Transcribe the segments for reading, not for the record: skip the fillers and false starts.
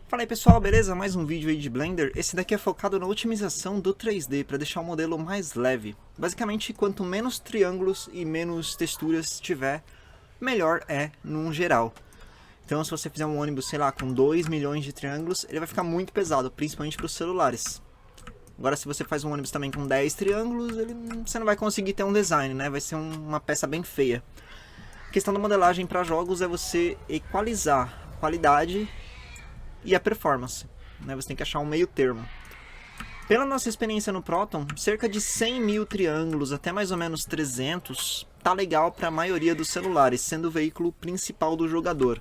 Fala aí pessoal, beleza? Mais um vídeo aí de Blender. Esse daqui é focado na otimização do 3D para deixar o modelo mais leve. Basicamente, quanto menos triângulos e menos texturas tiver, melhor é num geral. Então se você fizer um ônibus, sei lá, com 2 milhões de triângulos, ele vai ficar muito pesado, principalmente para os celulares. Agora se você faz um ônibus também com 10 triângulos, você não vai conseguir ter um design, né? Vai ser uma peça bem feia. A questão da modelagem para jogos é você equalizar a qualidade e a performance, né? Você tem que achar um meio termo. Pela nossa experiência no Proton, cerca de 100 mil triângulos até mais ou menos 300 tá legal para a maioria dos celulares, sendo o veículo principal do jogador.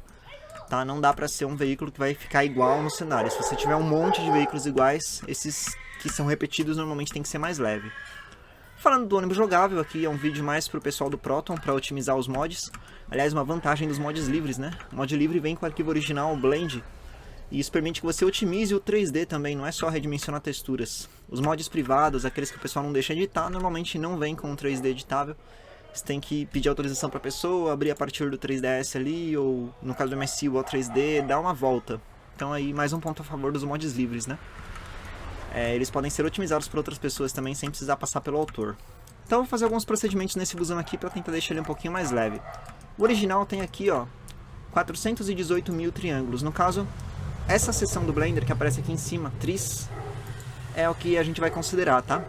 Tá? Não dá para ser um veículo que vai ficar igual no cenário. Se você tiver um monte de veículos iguais, esses que são repetidos normalmente tem que ser mais leve. Falando do ônibus jogável, aqui é um vídeo mais para o pessoal do Proton, para otimizar os mods. Aliás, uma vantagem dos mods livres, né? O mod livre vem com o arquivo original, o Blend, e isso permite que você otimize o 3D também, não é só redimensionar texturas. Os mods privados, aqueles que o pessoal não deixa editar, normalmente não vem com um 3D editável. Você tem que pedir autorização para a pessoa, abrir a partir do 3ds ali, ou no caso do MSI o 3D, dar uma volta. Então aí mais um ponto a favor dos mods livres, né? Eles podem ser otimizados por outras pessoas também, sem precisar passar pelo autor. Então eu vou fazer alguns procedimentos nesse busão aqui para tentar deixar ele um pouquinho mais leve. O original tem aqui, ó, 418 mil triângulos. No caso, essa seção do Blender que aparece aqui em cima, Tris, é o que a gente vai considerar, tá?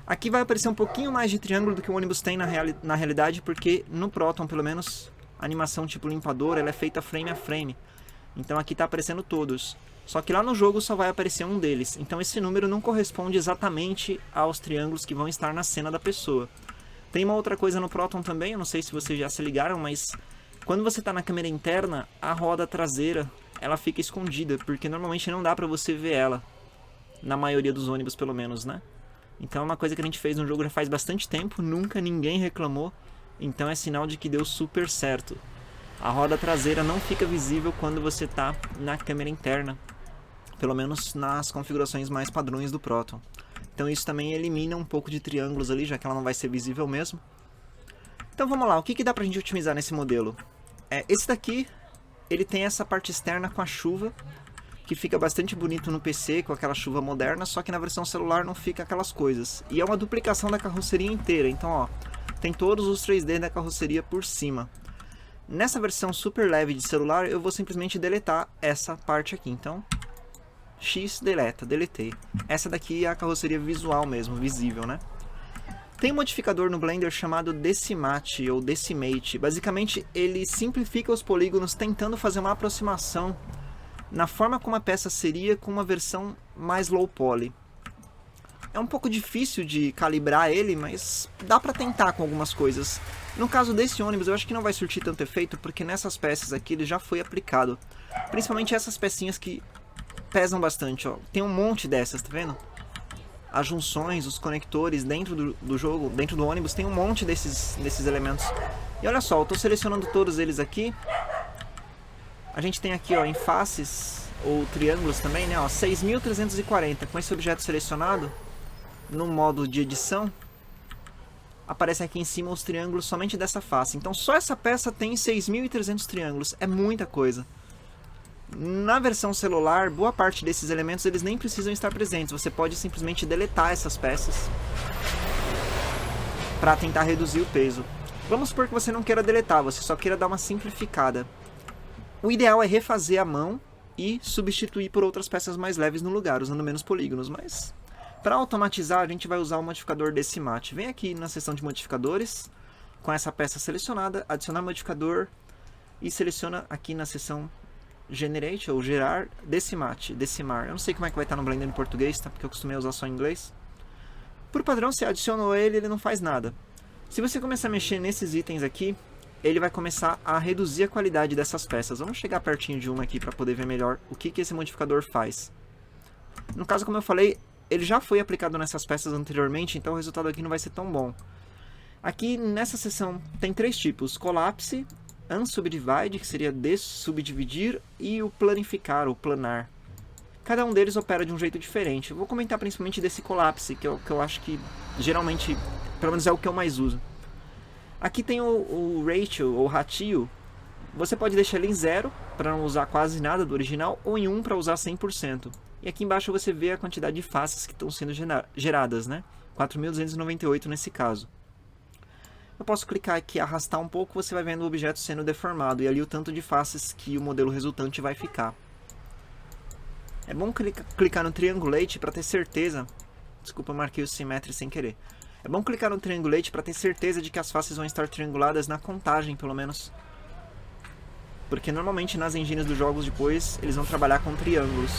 Aqui vai aparecer um pouquinho mais de triângulo do que o ônibus tem na realidade, porque no Proton, pelo menos, a animação tipo limpador, ela é feita frame a frame. Então aqui tá aparecendo todos. Só que lá no jogo só vai aparecer um deles. Então esse número não corresponde exatamente aos triângulos que vão estar na cena da pessoa. Tem uma outra coisa no Proton também, eu não sei se vocês já se ligaram, mas quando você está na câmera interna, a roda traseira ela fica escondida, porque normalmente não dá pra você ver ela, na maioria dos ônibus pelo menos, né? Então é uma coisa que a gente fez no jogo já faz bastante tempo, nunca ninguém reclamou, então é sinal de que deu super certo. A roda traseira não fica visível quando você está na câmera interna, pelo menos nas configurações mais padrões do Proton. Então isso também elimina um pouco de triângulos ali, já que ela não vai ser visível mesmo. Então vamos lá, o que dá pra gente otimizar nesse modelo? Esse daqui, ele tem essa parte externa com a chuva, que fica bastante bonito no PC, com aquela chuva moderna, só que na versão celular não fica aquelas coisas. E é uma duplicação da carroceria inteira, então ó, tem todos os 3D da carroceria por cima. Nessa versão super leve de celular, eu vou simplesmente deletar essa parte aqui, então X deleta, deletei. Essa daqui é a carroceria visual mesmo, visível, né? Tem um modificador no Blender chamado Decimate ou Decimate. Basicamente, ele simplifica os polígonos tentando fazer uma aproximação na forma como a peça seria com uma versão mais low poly. É um pouco difícil de calibrar ele, mas dá pra tentar com algumas coisas. No caso desse ônibus, eu acho que não vai surtir tanto efeito, porque nessas peças aqui ele já foi aplicado. Principalmente essas pecinhas que pesam bastante, ó. Tem um monte dessas, tá vendo? As junções, os conectores dentro do jogo, dentro do ônibus, tem um monte desses elementos. E olha só, eu estou selecionando todos eles aqui. A gente tem aqui, ó, em faces, ou triângulos também, né, ó, 6.340. Com esse objeto selecionado, no modo de edição, aparece aqui em cima os triângulos somente dessa face. Então só essa peça tem 6.300 triângulos, é muita coisa. Na versão celular, boa parte desses elementos eles nem precisam estar presentes. Você pode simplesmente deletar essas peças para tentar reduzir o peso. Vamos supor que você não queira deletar, você só queira dar uma simplificada. O ideal é refazer a mão e substituir por outras peças mais leves no lugar, usando menos polígonos. Mas para automatizar, a gente vai usar o modificador Decimate. Vem aqui na seção de modificadores, com essa peça selecionada, adicionar modificador e seleciona aqui na seção Generate ou gerar Decimate, decimar. Eu não sei como é que vai estar no Blender em português, tá? Porque eu costumei usar só em inglês. Por padrão, se adicionou ele não faz nada. Se você começar a mexer nesses itens aqui, ele vai começar a reduzir a qualidade dessas peças. Vamos chegar pertinho de uma aqui para poder ver melhor o que esse modificador faz. No caso, como eu falei, ele já foi aplicado nessas peças anteriormente, então o resultado aqui não vai ser tão bom. Aqui nessa seção tem três tipos: Collapse, Unsubdivide, que seria dessubdividir, e o planificar, ou planar. Cada um deles opera de um jeito diferente. Eu vou comentar principalmente desse Collapse, que é o que eu acho que geralmente, pelo menos é o que eu mais uso. Aqui tem o ratio, ou ratio, Você pode deixar ele em 0 para não usar quase nada do original, ou em 1 para usar 100%. E aqui embaixo você vê a quantidade de faces que estão sendo geradas, né? 4.298 nesse caso. Eu posso clicar aqui e arrastar um pouco, você vai vendo o objeto sendo deformado e ali o tanto de faces que o modelo resultante vai ficar. É bom clicar no Triangulate para ter certeza... Desculpa, eu marquei o Symmetry sem querer. É bom clicar no Triangulate para ter certeza de que as faces vão estar trianguladas na contagem, pelo menos. Porque normalmente nas engines dos jogos depois, eles vão trabalhar com triângulos.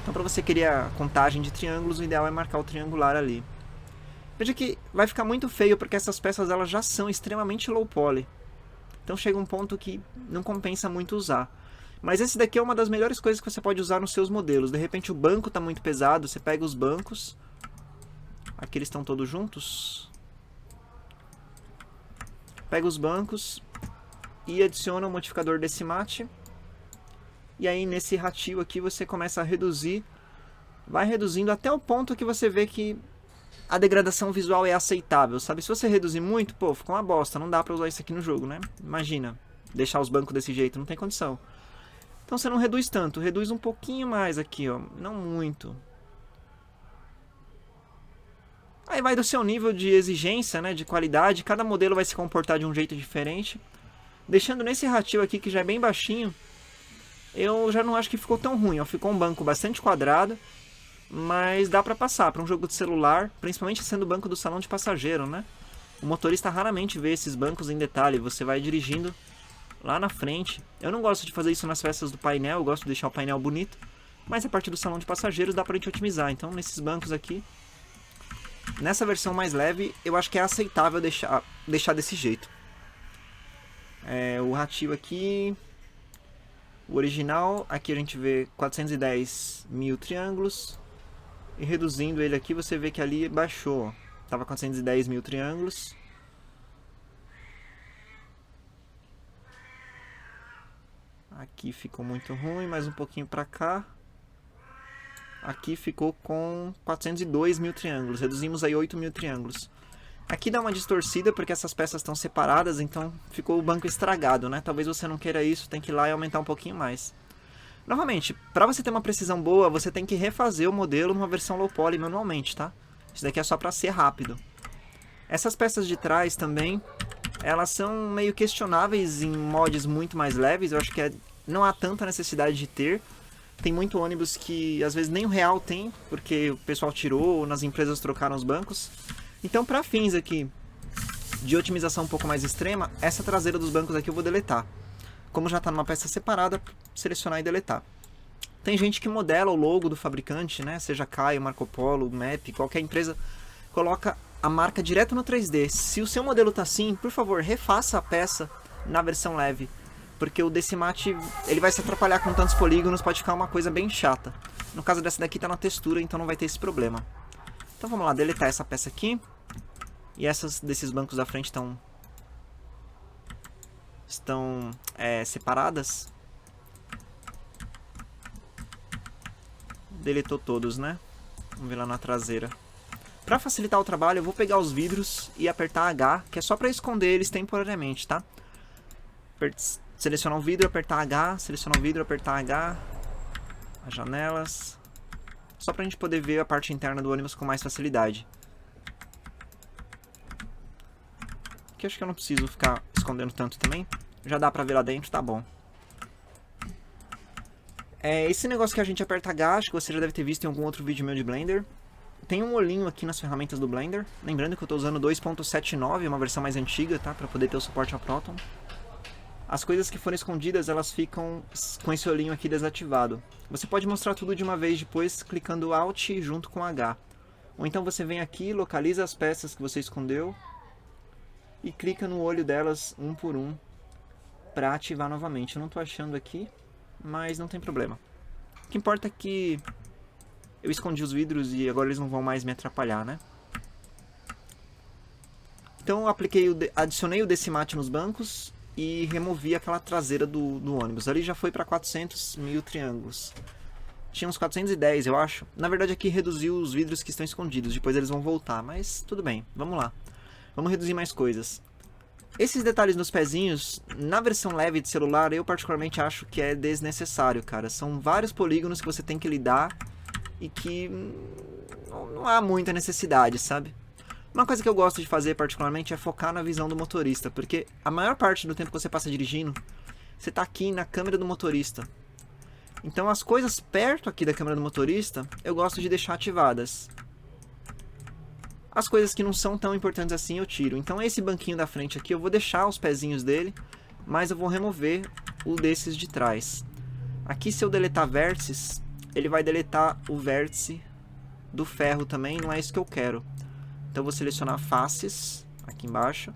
Então para você criar a contagem de triângulos, o ideal é marcar o triangular ali. Veja que vai ficar muito feio porque essas peças elas já são extremamente low poly. Então chega um ponto que não compensa muito usar. Mas esse daqui é uma das melhores coisas que você pode usar nos seus modelos. De repente o banco está muito pesado, você pega os bancos. Aqui eles estão todos juntos. Pega os bancos e adiciona o modificador Decimate. E aí nesse ratio aqui você começa a reduzir. Vai reduzindo até o ponto que você vê que a degradação visual é aceitável, sabe? Se você reduzir muito, pô, ficou uma bosta, não dá pra usar isso aqui no jogo, né? Imagina, deixar os bancos desse jeito, não tem condição. Então você não reduz tanto, reduz um pouquinho mais aqui, ó, não muito. Aí vai do seu nível de exigência, né, de qualidade, cada modelo vai se comportar de um jeito diferente. Deixando nesse ratio aqui, que já é bem baixinho, eu já não acho que ficou tão ruim, ó, ficou um banco bastante quadrado. Mas dá pra passar para um jogo de celular, principalmente sendo o banco do salão de passageiro, né? O motorista raramente vê esses bancos em detalhe, você vai dirigindo lá na frente. Eu não gosto de fazer isso nas festas do painel, eu gosto de deixar o painel bonito, mas a partir do salão de passageiros dá pra gente otimizar. Então nesses bancos aqui, nessa versão mais leve, eu acho que é aceitável deixar desse jeito. O ratio aqui, o original, aqui a gente vê 410 mil triângulos. E reduzindo ele aqui, você vê que ali baixou. Tava 410 mil triângulos. Aqui ficou muito ruim, mais um pouquinho pra cá. Aqui ficou com 402 mil triângulos. Reduzimos aí 8 mil triângulos. Aqui dá uma distorcida porque essas peças estão separadas, então ficou o banco estragado, né? Talvez você não queira isso, tem que ir lá e aumentar um pouquinho mais. Novamente, para você ter uma precisão boa, você tem que refazer o modelo numa versão low poly manualmente, tá? Isso daqui é só para ser rápido. Essas peças de trás também, elas são meio questionáveis em mods muito mais leves. Eu acho que não há tanta necessidade de ter. Tem muito ônibus que às vezes nem o real tem, porque o pessoal tirou ou nas empresas trocaram os bancos. Então, para fins aqui de otimização um pouco mais extrema, essa traseira dos bancos aqui eu vou deletar. Como já está numa peça separada, selecionar e deletar. Tem gente que modela o logo do fabricante, né? Seja Caio, Marco Polo, MAP, qualquer empresa, coloca a marca direto no 3D. Se o seu modelo está assim, por favor, refaça a peça na versão leve. Porque o Decimate, ele vai se atrapalhar com tantos polígonos, pode ficar uma coisa bem chata. No caso dessa daqui está na textura, então não vai ter esse problema. Então vamos lá, deletar essa peça aqui. E essas desses bancos da frente estão separadas. Deletou todos, né? Vamos ver lá na traseira. Para facilitar o trabalho, eu vou pegar os vidros e apertar H, que é só para esconder eles temporariamente, tá? Selecionar um vidro, apertar H, selecionar um vidro, apertar H. As janelas. Só pra gente poder ver a parte interna do ônibus com mais facilidade. Aqui acho que eu não preciso ficar escondendo tanto também. Já dá pra ver lá dentro, tá bom. Esse negócio que a gente aperta H, acho que você já deve ter visto em algum outro vídeo meu de Blender. Tem um olhinho aqui nas ferramentas do Blender. Lembrando que eu tô usando 2.79, uma versão mais antiga, tá? Pra poder ter o suporte a Proton. As coisas que forem escondidas, elas ficam com esse olhinho aqui desativado. Você pode mostrar tudo de uma vez depois, clicando Alt junto com H. Ou então você vem aqui, localiza as peças que você escondeu e clica no olho delas um por um para ativar novamente. Eu não estou achando aqui, mas não tem problema. O que importa é que eu escondi os vidros e agora eles não vão mais me atrapalhar, né? Então eu adicionei o Decimate nos bancos e removi aquela traseira do ônibus. Ali já foi para 400 mil triângulos. Tinha uns 410, eu acho. Na verdade aqui reduziu os vidros que estão escondidos. Depois eles vão voltar, mas tudo bem. Vamos lá. Vamos reduzir mais coisas. Esses detalhes nos pezinhos, na versão leve de celular, eu particularmente acho que é desnecessário, cara. São vários polígonos que você tem que lidar e que não há muita necessidade, sabe? Uma coisa que eu gosto de fazer particularmente é focar na visão do motorista, porque a maior parte do tempo que você passa dirigindo, você tá aqui na câmera do motorista. Então as coisas perto aqui da câmera do motorista, eu gosto de deixar ativadas. As coisas que não são tão importantes assim eu tiro. Então esse banquinho da frente aqui eu vou deixar os pezinhos dele, mas eu vou remover o desses de trás. Aqui se eu deletar vértices, ele vai deletar o vértice do ferro também, não é isso que eu quero. Então eu vou selecionar faces aqui embaixo.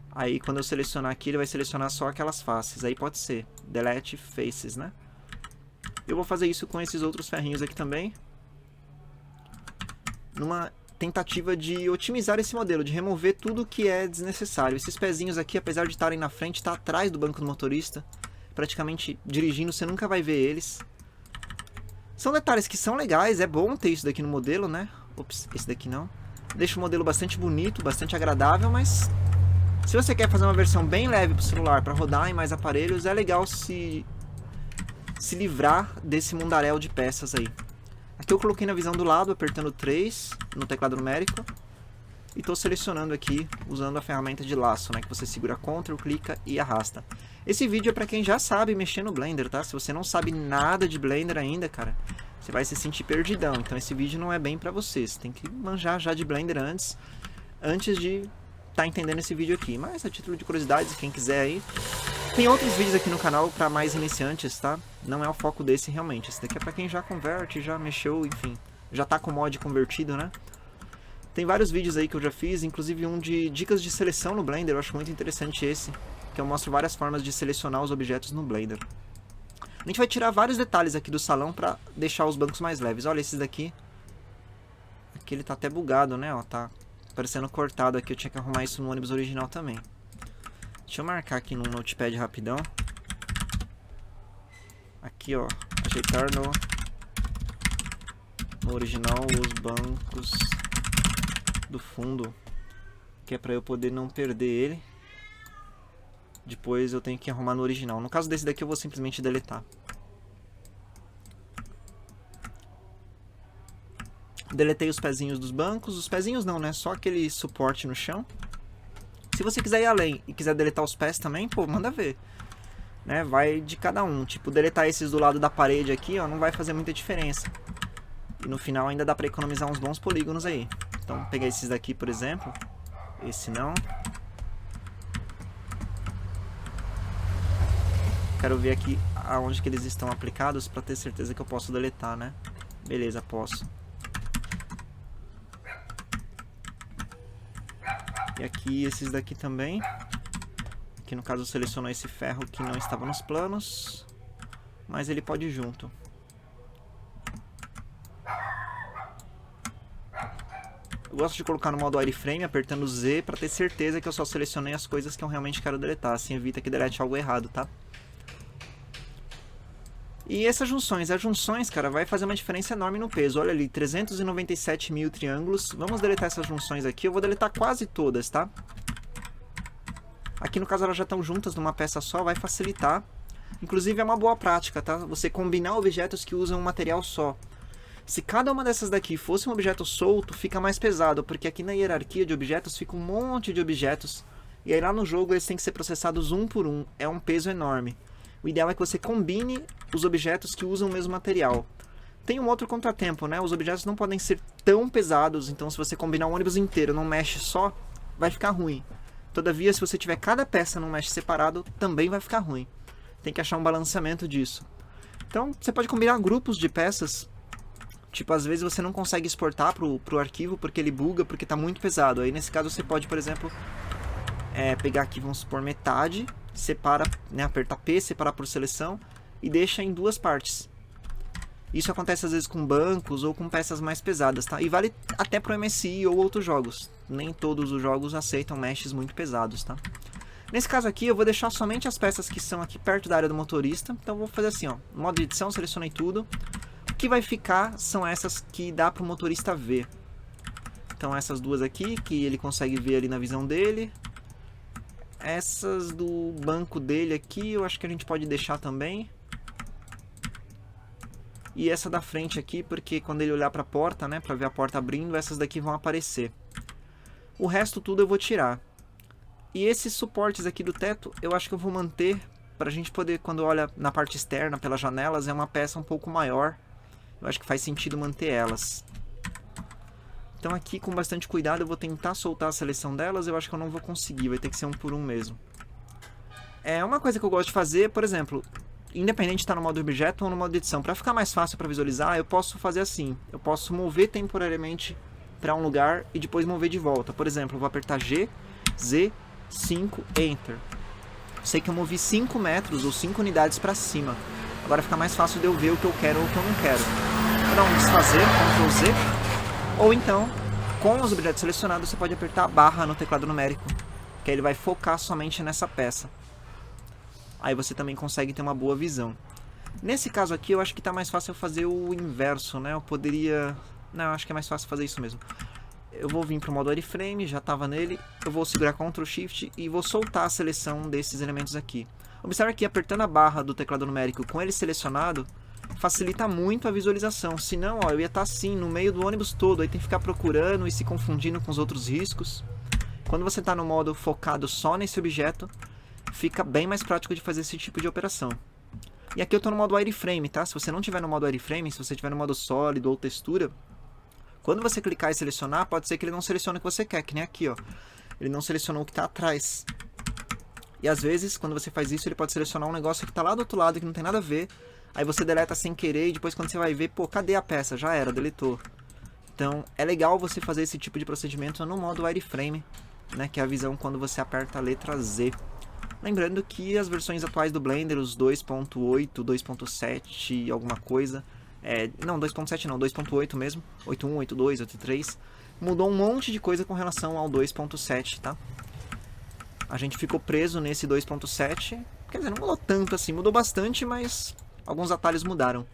Aí quando eu selecionar aqui, ele vai selecionar só aquelas faces. Aí pode ser delete faces, né? Eu vou fazer isso com esses outros ferrinhos aqui também, numa tentativa de otimizar esse modelo, de remover tudo que é desnecessário. Esses pezinhos aqui, apesar de estarem na frente, tá atrás do banco do motorista. Praticamente dirigindo, você nunca vai ver eles. São detalhes que são legais, é bom ter isso daqui no modelo, né? Ops, esse daqui não. Deixa o modelo bastante bonito, bastante agradável, mas se você quer fazer uma versão bem leve para o celular, para rodar em mais aparelhos, é legal se livrar desse mundaréu de peças aí. Aqui eu coloquei na visão do lado, apertando 3 no teclado numérico. E estou selecionando aqui, usando a ferramenta de laço, né? Que você segura Ctrl, clica e arrasta. Esse vídeo é para quem já sabe mexer no Blender, tá? Se você não sabe nada de Blender ainda, cara, você vai se sentir perdidão. Então esse vídeo não é bem para você. Você tem que manjar já de Blender antes de estar entendendo esse vídeo aqui. Mas a título de curiosidade, quem quiser aí... Tem outros vídeos aqui no canal para mais iniciantes, tá? Não é o foco desse realmente. Esse daqui é para quem já converte, já mexeu, enfim. Já tá com o mod convertido, né? Tem vários vídeos aí que eu já fiz, inclusive um de dicas de seleção no Blender. Eu acho muito interessante esse, que eu mostro várias formas de selecionar os objetos no Blender. A gente vai tirar vários detalhes aqui do salão para deixar os bancos mais leves. Olha esses daqui. Aqui ele tá até bugado, né? Ó, tá parecendo cortado aqui. Eu tinha que arrumar isso no ônibus original também. Deixa eu marcar aqui no Notepad rapidão. Aqui, ó. Ajeitar no original os bancos do fundo. Que é pra eu poder não perder ele. Depois eu tenho que arrumar no original. No caso desse daqui eu vou simplesmente deletar. Deletei os pezinhos dos bancos. Os pezinhos não, né? Só aquele suporte no chão. Se você quiser ir além e quiser deletar os pés também, pô, manda ver. Né? Vai de cada um. Tipo, deletar esses do lado da parede aqui, ó, não vai fazer muita diferença. E no final ainda dá pra economizar uns bons polígonos aí. Então, vou pegar esses daqui, por exemplo. Esse não. Quero ver aqui aonde que eles estão aplicados pra ter certeza que eu posso deletar, né? Beleza, posso. E aqui esses daqui também. Aqui no caso selecionou esse ferro que não estava nos planos, mas ele pode ir junto. Eu gosto de colocar no modo wireframe, apertando Z, para ter certeza que eu só selecionei as coisas que eu realmente quero deletar. Assim evita que delete algo errado, tá? E essas junções, as junções, cara, vai fazer uma diferença enorme no peso. Olha ali, 397 mil triângulos. Vamos deletar essas junções aqui. Eu vou deletar quase todas, tá? Aqui no caso elas já estão juntas numa peça só, vai facilitar. Inclusive é uma boa prática, tá? Você combinar objetos que usam um material só. Se cada uma dessas daqui fosse um objeto solto, fica mais pesado, porque aqui na hierarquia de objetos fica um monte de objetos. E aí lá no jogo eles têm que ser processados um por um. É um peso enorme. O ideal é que você combine os objetos que usam o mesmo material. Tem um outro contratempo, né? Os objetos não podem ser tão pesados, então se você combinar um ônibus inteiro num mesh só, vai ficar ruim. Todavia, se você tiver cada peça num mesh separado, também vai ficar ruim. Tem que achar um balanceamento disso. Então, você pode combinar grupos de peças. Tipo, às vezes você não consegue exportar pro arquivo porque ele buga, porque está muito pesado. Aí, nesse caso, você pode, por exemplo, pegar aqui, vamos supor, metade, separa, né, aperta P, separar por seleção e deixa em duas partes. Isso acontece às vezes com bancos ou com peças mais pesadas, tá? E vale até pro MSI ou outros jogos. Nem todos os jogos aceitam meshes muito pesados, tá? Nesse caso aqui eu vou deixar somente as peças que são aqui perto da área do motorista. Então eu vou fazer assim, ó, no modo de edição, selecionei tudo. O que vai ficar são essas que dá pro motorista ver. Então essas duas aqui, que ele consegue ver ali na visão dele. Essas do banco dele aqui, eu acho que a gente pode deixar também. E essa da frente aqui, porque quando ele olhar pra porta, né, pra ver a porta abrindo, essas daqui vão aparecer. O resto tudo eu vou tirar. E esses suportes aqui do teto, eu acho que eu vou manter pra gente poder, quando olha na parte externa, pelas janelas, é uma peça um pouco maior. Eu acho que faz sentido manter elas. Então aqui, com bastante cuidado, eu vou tentar soltar a seleção delas. Eu acho que eu não vou conseguir, vai ter que ser um por um mesmo. É uma coisa que eu gosto de fazer, por exemplo, independente de estar no modo objeto ou no modo edição, para ficar mais fácil para visualizar, eu posso fazer assim. Eu posso mover temporariamente para um lugar e depois mover de volta. Por exemplo, eu vou apertar G, Z, 5, Enter. Sei que eu movi 5 metros ou 5 unidades para cima. Agora fica mais fácil de eu ver o que eu quero ou o que eu não quero. Vou dar um desfazer, Ctrl Z. Ou então, com os objetos selecionados, você pode apertar a barra no teclado numérico, que aí ele vai focar somente nessa peça. Aí você também consegue ter uma boa visão. Nesse caso aqui, eu acho que está mais fácil eu fazer o inverso, né? Eu poderia... Não, eu acho que é mais fácil fazer isso mesmo. Eu vou vir para o modo wireframe, já estava nele. Eu vou segurar Ctrl Shift e vou soltar a seleção desses elementos aqui. Observe que apertando a barra do teclado numérico com ele selecionado, facilita muito a visualização. Senão, ó, eu ia estar assim, no meio do ônibus todo, aí tem que ficar procurando e se confundindo com os outros riscos. Quando você está no modo focado só nesse objeto, fica bem mais prático de fazer esse tipo de operação. E aqui eu estou no modo wireframe, tá? Se você não estiver no modo wireframe, se você estiver no modo sólido ou textura, quando você clicar e selecionar, pode ser que ele não selecione o que você quer, que nem aqui, ó. Ele não selecionou o que está atrás. E às vezes, quando você faz isso, ele pode selecionar um negócio que está lá do outro lado, que não tem nada a ver. Aí você deleta sem querer e depois quando você vai ver, pô, cadê a peça? Já era, deletou. Então, é legal você fazer esse tipo de procedimento no modo wireframe, né? Que é a visão quando você aperta a letra Z. Lembrando que as versões atuais do Blender, os 2.8, 2.7 alguma coisa... não, 2.7 não, 2.8 mesmo, 8.1, 8.2, 8.3, mudou um monte de coisa com relação ao 2.7, tá? A gente ficou preso nesse 2.7, quer dizer, não mudou tanto assim, mudou bastante, mas alguns atalhos mudaram.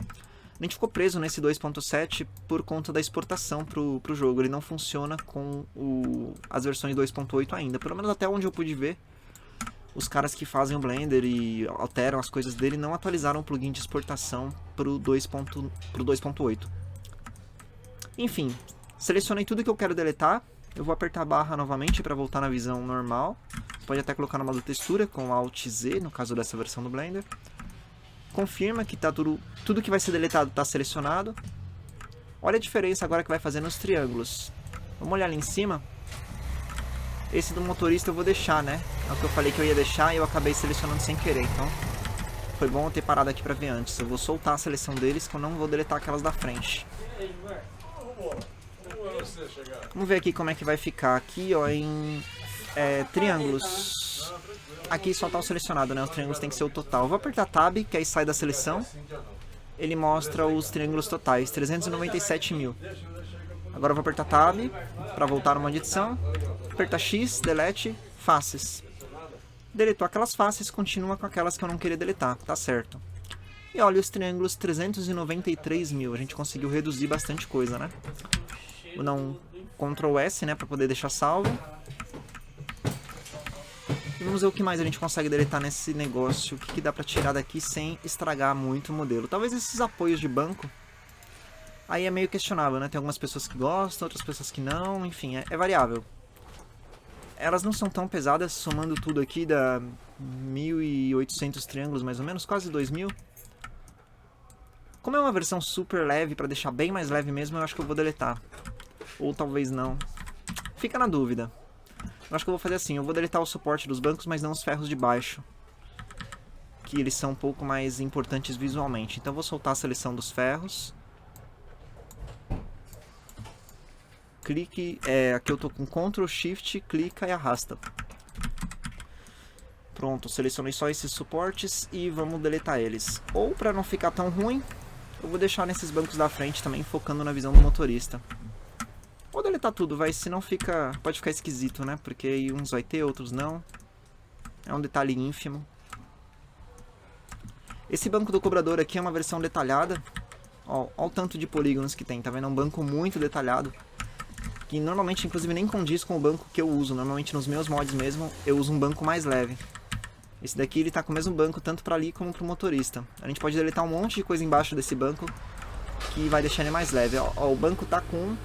A gente ficou preso nesse 2.7 por conta da exportação pro jogo, ele não funciona com as versões 2.8 ainda, pelo menos até onde eu pude ver. Os caras que fazem o Blender e alteram as coisas dele não atualizaram o plugin de exportação pro 2.8. Enfim, selecionei tudo que eu quero deletar. Eu vou apertar a barra novamente para voltar na visão normal. Você pode até colocar no modo textura com Alt Z, no caso dessa versão do Blender. Confirma que tá tudo que vai ser deletado está selecionado. Olha a diferença agora que vai fazer nos triângulos. Vamos olhar ali em cima. Esse do motorista eu vou deixar, né? É o que eu falei que eu ia deixar e eu acabei selecionando sem querer, então foi bom eu ter parado aqui pra ver antes. Eu vou soltar a seleção deles, que eu não vou deletar aquelas da frente. Vamos ver aqui como é que vai ficar aqui, ó, em triângulos. Aqui só tá o selecionado, né? Os triângulos tem que ser o total. Eu vou apertar Tab, que aí sai da seleção. Ele mostra os triângulos totais, 397 mil. Agora eu vou apertar Tab para voltar numa edição. Apertar X, Delete, Faces. Deletou aquelas faces, continua com aquelas que eu não queria deletar, tá certo. E olha os triângulos 393 mil, a gente conseguiu reduzir bastante coisa, né? Vou dar um Ctrl S, né, para poder deixar salvo. E vamos ver o que mais a gente consegue deletar nesse negócio, o que dá para tirar daqui sem estragar muito o modelo. Talvez esses apoios de banco. Aí é meio questionável, né? Tem algumas pessoas que gostam, outras pessoas que não, enfim, é variável. Elas não são tão pesadas, somando tudo aqui dá 1.800 triângulos mais ou menos, quase 2.000. Como é uma versão super leve, para deixar bem mais leve mesmo, eu acho que eu vou deletar. Ou talvez não. Fica na dúvida. Eu acho que eu vou fazer assim, eu vou deletar o suporte dos bancos, mas não os ferros de baixo. Que eles são um pouco mais importantes visualmente. Então eu vou soltar a seleção dos ferros. Clique, aqui eu tô com Ctrl, Shift, clica e arrasta. Pronto, selecionei só esses suportes e vamos deletar eles. Ou, para não ficar tão ruim, eu vou deixar nesses bancos da frente também, focando na visão do motorista. Ou deletar tudo, vai, senão pode ficar esquisito, né? Porque aí uns vai ter, outros não. É um detalhe ínfimo. Esse banco do cobrador aqui é uma versão detalhada. Ó o tanto de polígonos que tem, tá vendo? É um banco muito detalhado. que normalmente inclusive nem condiz com o banco que eu uso. Normalmente nos meus mods mesmo eu uso um banco mais leve. Esse daqui ele tá com o mesmo banco tanto para ali como para o motorista. A gente pode deletar um monte de coisa embaixo desse banco que vai deixar ele mais leve. Ó, o banco tá com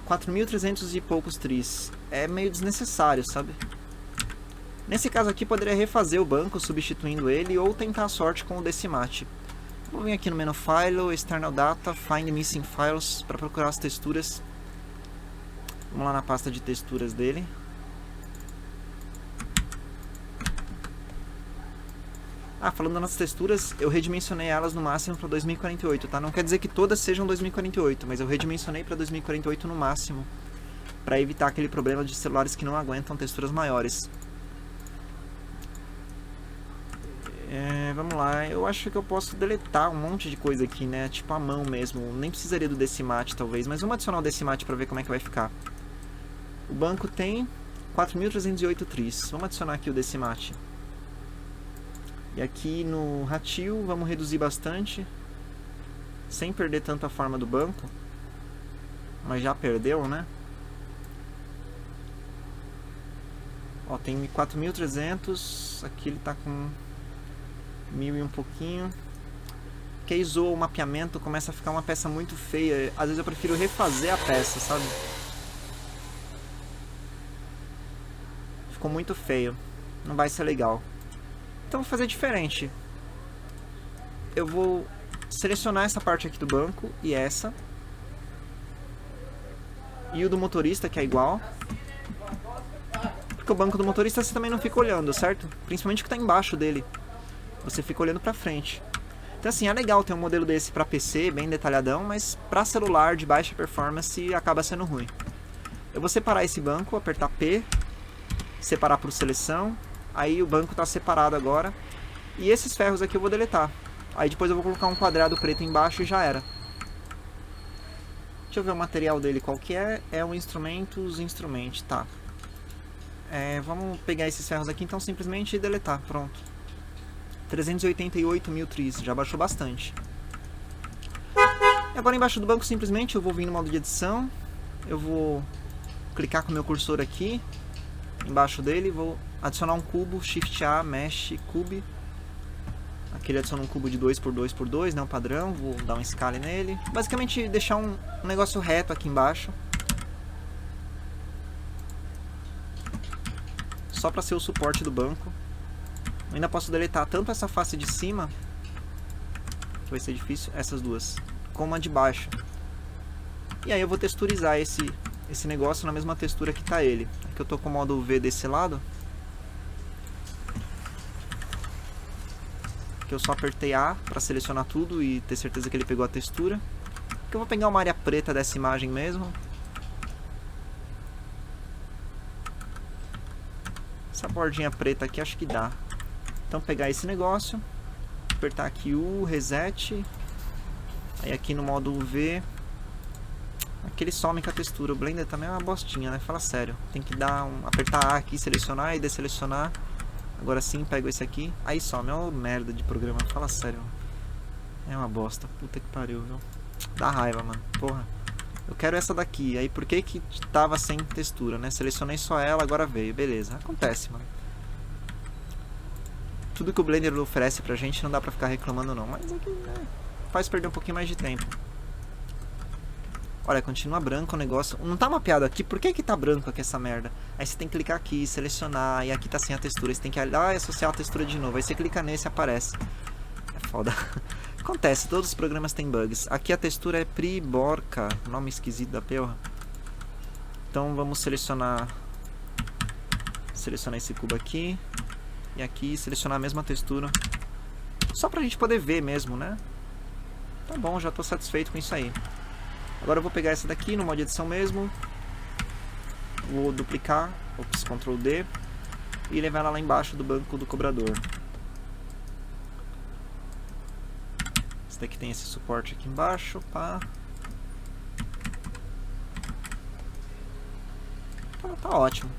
4.300 e poucos tris. É meio desnecessário, sabe? Nesse caso aqui poderia refazer o banco substituindo ele ou tentar a sorte com o Decimate. Vou vir aqui no menu File, External Data, Find Missing Files para procurar as texturas. Vamos lá na pasta de texturas dele. Ah, falando nas texturas, eu redimensionei elas no máximo para 2048, tá? Não quer dizer que todas sejam 2048, mas eu redimensionei para 2048 no máximo, para evitar aquele problema de celulares que não aguentam texturas maiores. Vamos lá, eu acho que eu posso deletar um monte de coisa aqui, né? Tipo a mão mesmo, nem precisaria do Decimate talvez, mas vamos adicionar o Decimate para ver como é que vai ficar. O banco tem 4.308 tris, vamos adicionar aqui o Decimate. E aqui no ratio vamos reduzir bastante, sem perder tanto a forma do banco, mas já perdeu, né? Ó, tem 4.300, aqui ele tá com 1.000 e um pouquinho. Que zoa o mapeamento, começa a ficar uma peça muito feia. Às vezes eu prefiro refazer a peça, sabe? Ficou muito feio, não vai ser legal. Então vou fazer diferente. Eu vou selecionar essa parte aqui do banco e essa. E o do motorista, que é igual. Porque o banco do motorista você também não fica olhando, certo? Principalmente o que está embaixo dele. Você fica olhando pra frente. Então assim, é legal ter um modelo desse pra PC, bem detalhadão, mas pra celular de baixa performance acaba sendo ruim. Eu vou separar esse banco, apertar P, separar por seleção. Aí o banco está separado agora. E esses ferros aqui eu vou deletar. Aí depois eu vou colocar um quadrado preto embaixo e já era. Deixa eu ver o material dele qual que é. É o Instrumentos, tá. Vamos pegar esses ferros aqui então simplesmente deletar, pronto. 388 mil tris, já baixou bastante. E agora embaixo do banco simplesmente eu vou vir no modo de edição. Eu vou clicar com o meu cursor aqui. Embaixo dele vou adicionar um cubo, Shift A, Mesh, Cube. Aqui ele adiciona um cubo de 2x2x2, né, um padrão. Vou dar um scale nele. Basicamente deixar um negócio reto aqui embaixo. Só para ser o suporte do banco. Eu ainda posso deletar tanto essa face de cima, que vai ser difícil, essas duas, como a de baixo. E aí eu vou texturizar esse negócio na mesma textura que está ele. Aqui eu estou com o modo V desse lado. Aqui eu só apertei A para selecionar tudo e ter certeza que ele pegou a textura. Aqui eu vou pegar uma área preta dessa imagem mesmo. Essa bordinha preta aqui acho que dá. Então pegar esse negócio, apertar aqui o Reset. Aí aqui no modo V, aqui ele some com a textura. O Blender também é uma bostinha, né? Fala sério. Tem que apertar A aqui, selecionar e desselecionar. Agora sim, pego esse aqui. Aí some. É uma merda de programa. Fala sério. É uma bosta. Puta que pariu, viu? Dá raiva, mano. Porra. Eu quero essa daqui. Aí por que tava sem textura, né? Selecionei só ela, agora veio. Beleza. Acontece, mano. Tudo que o Blender oferece pra gente não dá pra ficar reclamando não. Mas aqui, né, faz perder um pouquinho mais de tempo. Olha, continua branco o negócio. Não tá mapeado aqui. Por que tá branco aqui essa merda? Aí você tem que clicar aqui, selecionar. E aqui tá sem a textura. Aí você tem que associar a textura de novo. Aí você clica nesse e aparece. É foda. Acontece, todos os programas têm bugs. Aqui a textura é Priborca. Nome esquisito da porra. Então vamos selecionar. Selecionar esse cubo aqui. E aqui selecionar a mesma textura. Só pra gente poder ver mesmo, né? Tá bom, já tô satisfeito com isso aí. Agora eu vou pegar essa daqui no modo de edição mesmo. Vou duplicar, ops, Ctrl D. E levar ela lá embaixo do banco do cobrador. Esse daqui tem esse suporte aqui embaixo, pá. Tá ótimo.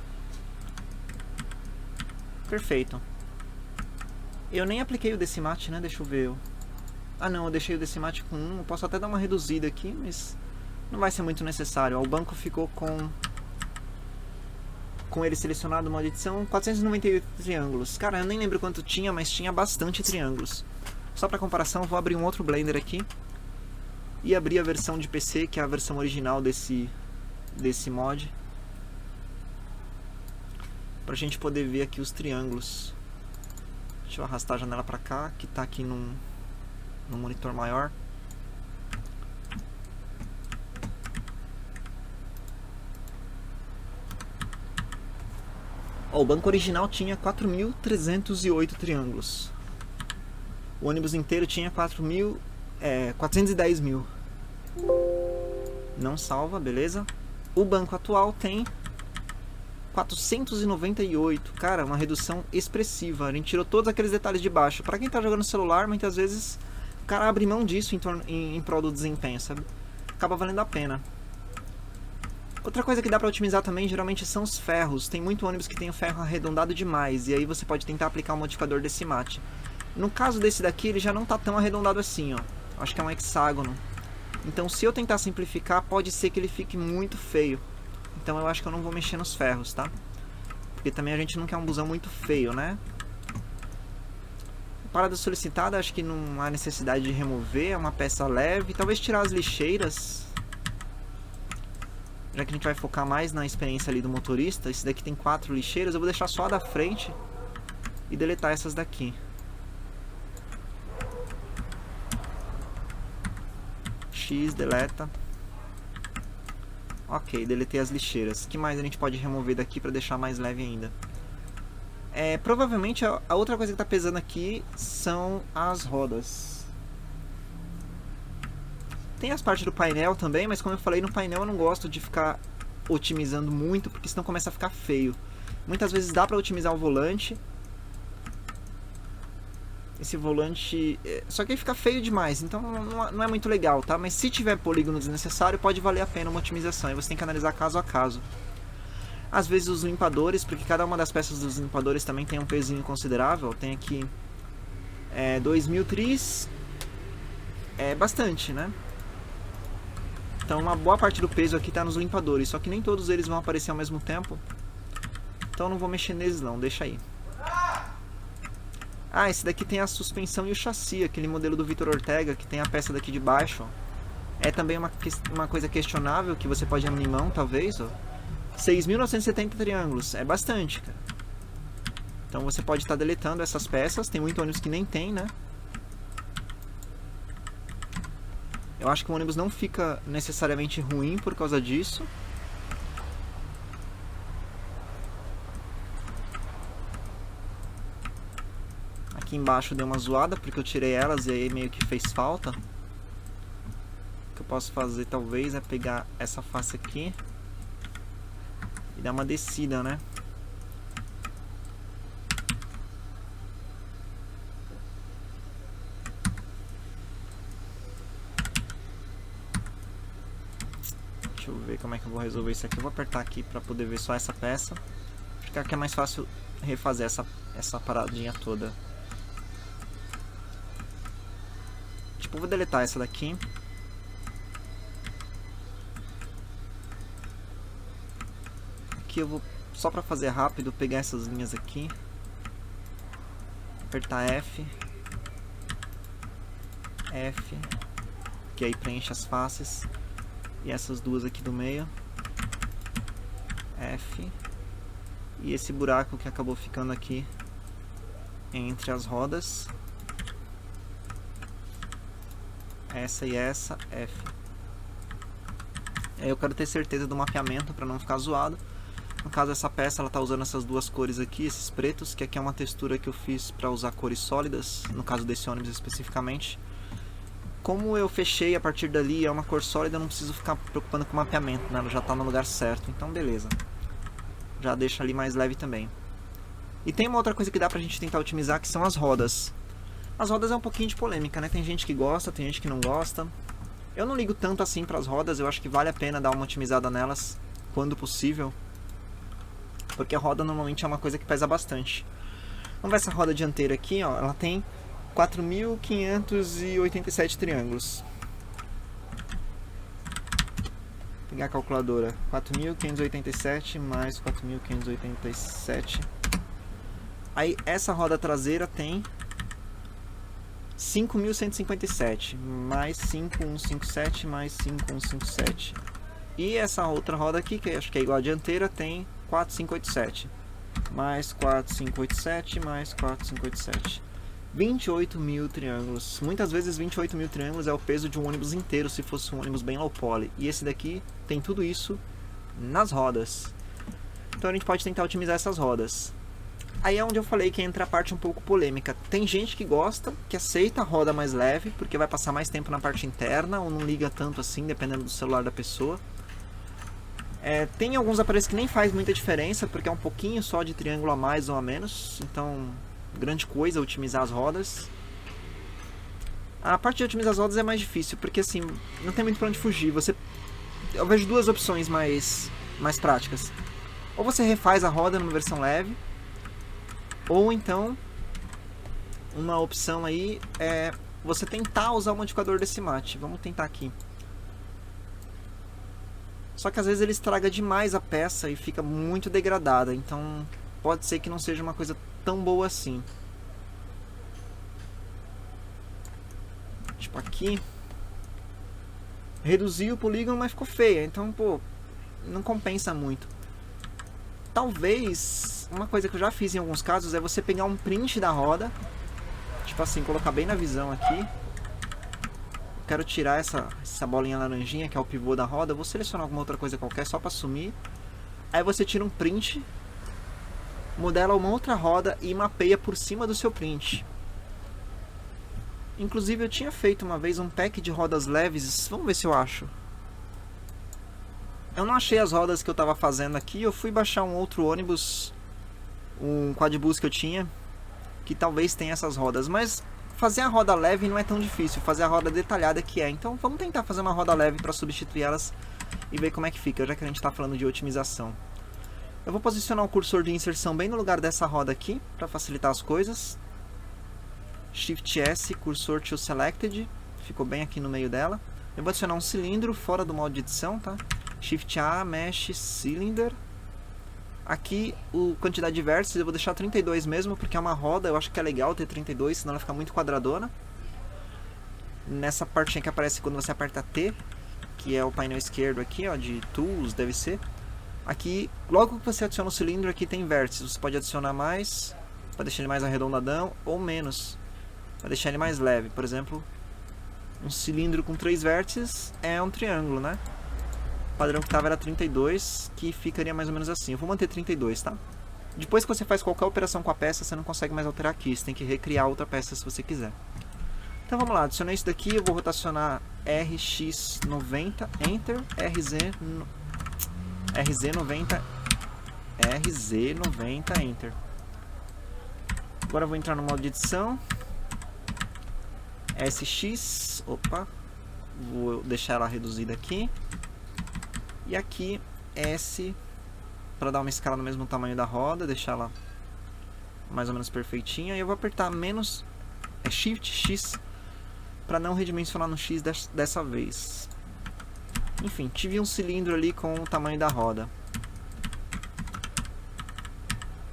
Perfeito. Eu nem apliquei o Decimate, né? Deixa eu ver. Ah não, eu deixei o Decimate com 1. Eu posso até dar uma reduzida aqui, mas não vai ser muito necessário. Ó, o banco ficou com ele selecionado, uma edição, 498 triângulos. Cara, eu nem lembro quanto tinha, mas tinha bastante triângulos. Só para comparação, vou abrir um outro Blender aqui e abrir a versão de PC, que é a versão original desse mod, pra gente poder ver aqui os triângulos. Deixa eu arrastar a janela pra cá, que tá aqui num monitor maior. Ó, o banco original tinha 4.308 triângulos. O ônibus inteiro tinha 410 mil. Não salva, beleza? O banco atual tem 498. Cara, uma redução expressiva. A gente tirou todos aqueles detalhes de baixo. Pra quem tá jogando no celular, muitas vezes o cara abre mão disso em prol do desempenho, sabe? Acaba valendo a pena. Outra coisa que dá pra otimizar também, geralmente, são os ferros. Tem muito ônibus que tem o ferro arredondado demais, e aí você pode tentar aplicar um modificador desse mate. No caso desse daqui, ele já não tá tão arredondado assim, ó. Acho que é um hexágono. Então, se eu tentar simplificar, pode ser que ele fique muito feio. Então eu acho que eu não vou mexer nos ferros, tá? Porque também a gente não quer um busão muito feio, né? Parada solicitada, acho que não há necessidade de remover, é uma peça leve. Talvez tirar as lixeiras, já que a gente vai focar mais na experiência ali do motorista. Esse daqui tem 4 lixeiras, eu vou deixar só a da frente e deletar essas daqui. X, deleta. Ok, deletei as lixeiras. O que mais a gente pode remover daqui para deixar mais leve ainda? Provavelmente a outra coisa que está pesando aqui são as rodas. Tem as partes do painel também, mas como eu falei, no painel eu não gosto de ficar otimizando muito, porque senão começa a ficar feio. Muitas vezes dá para otimizar o volante. Esse volante... Só que aí fica feio demais, então não é muito legal, tá? Mas se tiver polígono desnecessário, pode valer a pena uma otimização. E você tem que analisar caso a caso. Às vezes os limpadores, porque cada uma das peças dos limpadores também tem um pezinho considerável. Tem aqui 2.000 tris. É bastante, né? Então uma boa parte do peso aqui está nos limpadores. Só que nem todos eles vão aparecer ao mesmo tempo. Então não vou mexer neles não, deixa aí. Ah, esse daqui tem a suspensão e o chassi, aquele modelo do Vitor Ortega, que tem a peça daqui de baixo. Ó. É também uma coisa questionável, que você pode abrir mão, talvez. 6.970 triângulos, é bastante, cara. Então você pode estar deletando essas peças, tem muito ônibus que nem tem, né? Eu acho que o ônibus não fica necessariamente ruim por causa disso. Aqui embaixo deu uma zoada porque eu tirei elas e aí meio que fez falta. O que eu posso fazer talvez é pegar essa face aqui e dar uma descida, né? Deixa eu ver como é que eu vou resolver isso aqui. Eu vou apertar aqui para poder ver só essa peça. Acho que é mais fácil refazer essa paradinha toda. Tipo, eu vou deletar essa daqui. Aqui eu vou, só para fazer rápido, pegar essas linhas aqui. Apertar F. F. Que aí preenche as faces. E essas duas aqui do meio. F. E esse buraco que acabou ficando aqui entre as rodas. Essa e essa, F. Aí eu quero ter certeza do mapeamento para não ficar zoado. No caso, essa peça ela tá usando essas duas cores aqui, esses pretos, que aqui é uma textura que eu fiz para usar cores sólidas, no caso desse ônibus especificamente. Como eu fechei a partir dali, é uma cor sólida, eu não preciso ficar preocupando com o mapeamento, né? Ela já está no lugar certo, então beleza. Já deixa ali mais leve também. E tem uma outra coisa que dá pra gente tentar otimizar, que são as rodas. As rodas é um pouquinho de polêmica, né? Tem gente que gosta, tem gente que não gosta. Eu não ligo tanto assim para as rodas, eu acho que vale a pena dar uma otimizada nelas quando possível. Porque a roda normalmente é uma coisa que pesa bastante. Vamos ver essa roda dianteira aqui, ó. Ela tem 4.587 triângulos. pegar a calculadora. 4.587 mais 4.587. Aí essa roda traseira tem 5.157 mais 5.157 mais 5.157. E essa outra roda aqui, que acho que é igual a dianteira, tem 4.587 mais 4.587 mais 4.587. 28 mil triângulos. Muitas vezes 28 mil triângulos é o peso de um ônibus inteiro, se fosse um ônibus bem low poly. E esse daqui tem tudo isso nas rodas. Então a gente pode tentar otimizar essas rodas. Aí é onde eu falei que entra a parte um pouco polêmica. Tem gente que gosta, que aceita a roda mais leve, porque vai passar mais tempo na parte interna, ou não liga tanto assim, dependendo do celular da pessoa. Tem alguns aparelhos que nem faz muita diferença, porque é um pouquinho só de triângulo a mais ou a menos. Então, grande coisa otimizar as rodas. A parte de otimizar as rodas é mais difícil, porque assim, não tem muito pra onde fugir. Eu vejo duas opções mais práticas. Ou você refaz a roda numa versão leve, ou então, uma opção aí é você tentar usar o modificador desse mate. Vamos tentar aqui. Só que às vezes ele estraga demais a peça e fica muito degradada, então pode ser que não seja uma coisa tão boa assim. Tipo aqui, reduzi o polígono, mas ficou feia, então pô, não compensa muito. Talvez, uma coisa que eu já fiz em alguns casos é você pegar um print da roda, tipo assim, colocar bem na visão aqui. Quero tirar essa bolinha laranjinha, que é o pivô da roda. Vou selecionar alguma outra coisa qualquer, só para sumir. Aí você tira um print, modela uma outra roda e mapeia por cima do seu print. Inclusive eu tinha feito uma vez um pack de rodas leves. Vamos ver se eu acho. Eu não achei as rodas que eu estava fazendo aqui. Eu fui baixar um outro ônibus, um quadbus que eu tinha, que talvez tenha essas rodas, mas fazer a roda leve não é tão difícil, fazer a roda detalhada que é. Então vamos tentar fazer uma roda leve para substituir elas e ver como é que fica, já que a gente está falando de otimização. Eu vou posicionar o cursor de inserção bem no lugar dessa roda aqui, para facilitar as coisas. Shift S, cursor to selected, ficou bem aqui no meio dela. Eu vou adicionar um cilindro fora do modo de edição, tá? Shift A, Mesh, Cylinder. Aqui, quantidade de vértices, eu vou deixar 32 mesmo, porque é uma roda, eu acho que é legal ter 32, senão ela fica muito quadradona. Nessa partinha que aparece quando você aperta T, que é o painel esquerdo aqui, ó, de Tools, deve ser. Aqui, logo que você adiciona o cilindro, aqui tem vértices, você pode adicionar mais, para deixar ele mais arredondadão, ou menos, para deixar ele mais leve. Por exemplo, um cilindro com 3 vértices é um triângulo, né? O padrão que estava era 32, que ficaria mais ou menos assim. Eu vou manter 32, tá? Depois que você faz qualquer operação com a peça, você não consegue mais alterar aqui. Você tem que recriar outra peça se você quiser. Então vamos lá, adicionei isso daqui. Eu vou rotacionar RX90, Enter, RZ90, Enter. Agora eu vou entrar no modo de edição. SX, opa, vou deixar ela reduzida aqui. E aqui S, para dar uma escala no mesmo tamanho da roda, deixar ela mais ou menos perfeitinha. E eu vou apertar Shift X, para não redimensionar no X dessa vez. Enfim, tive um cilindro ali com o tamanho da roda.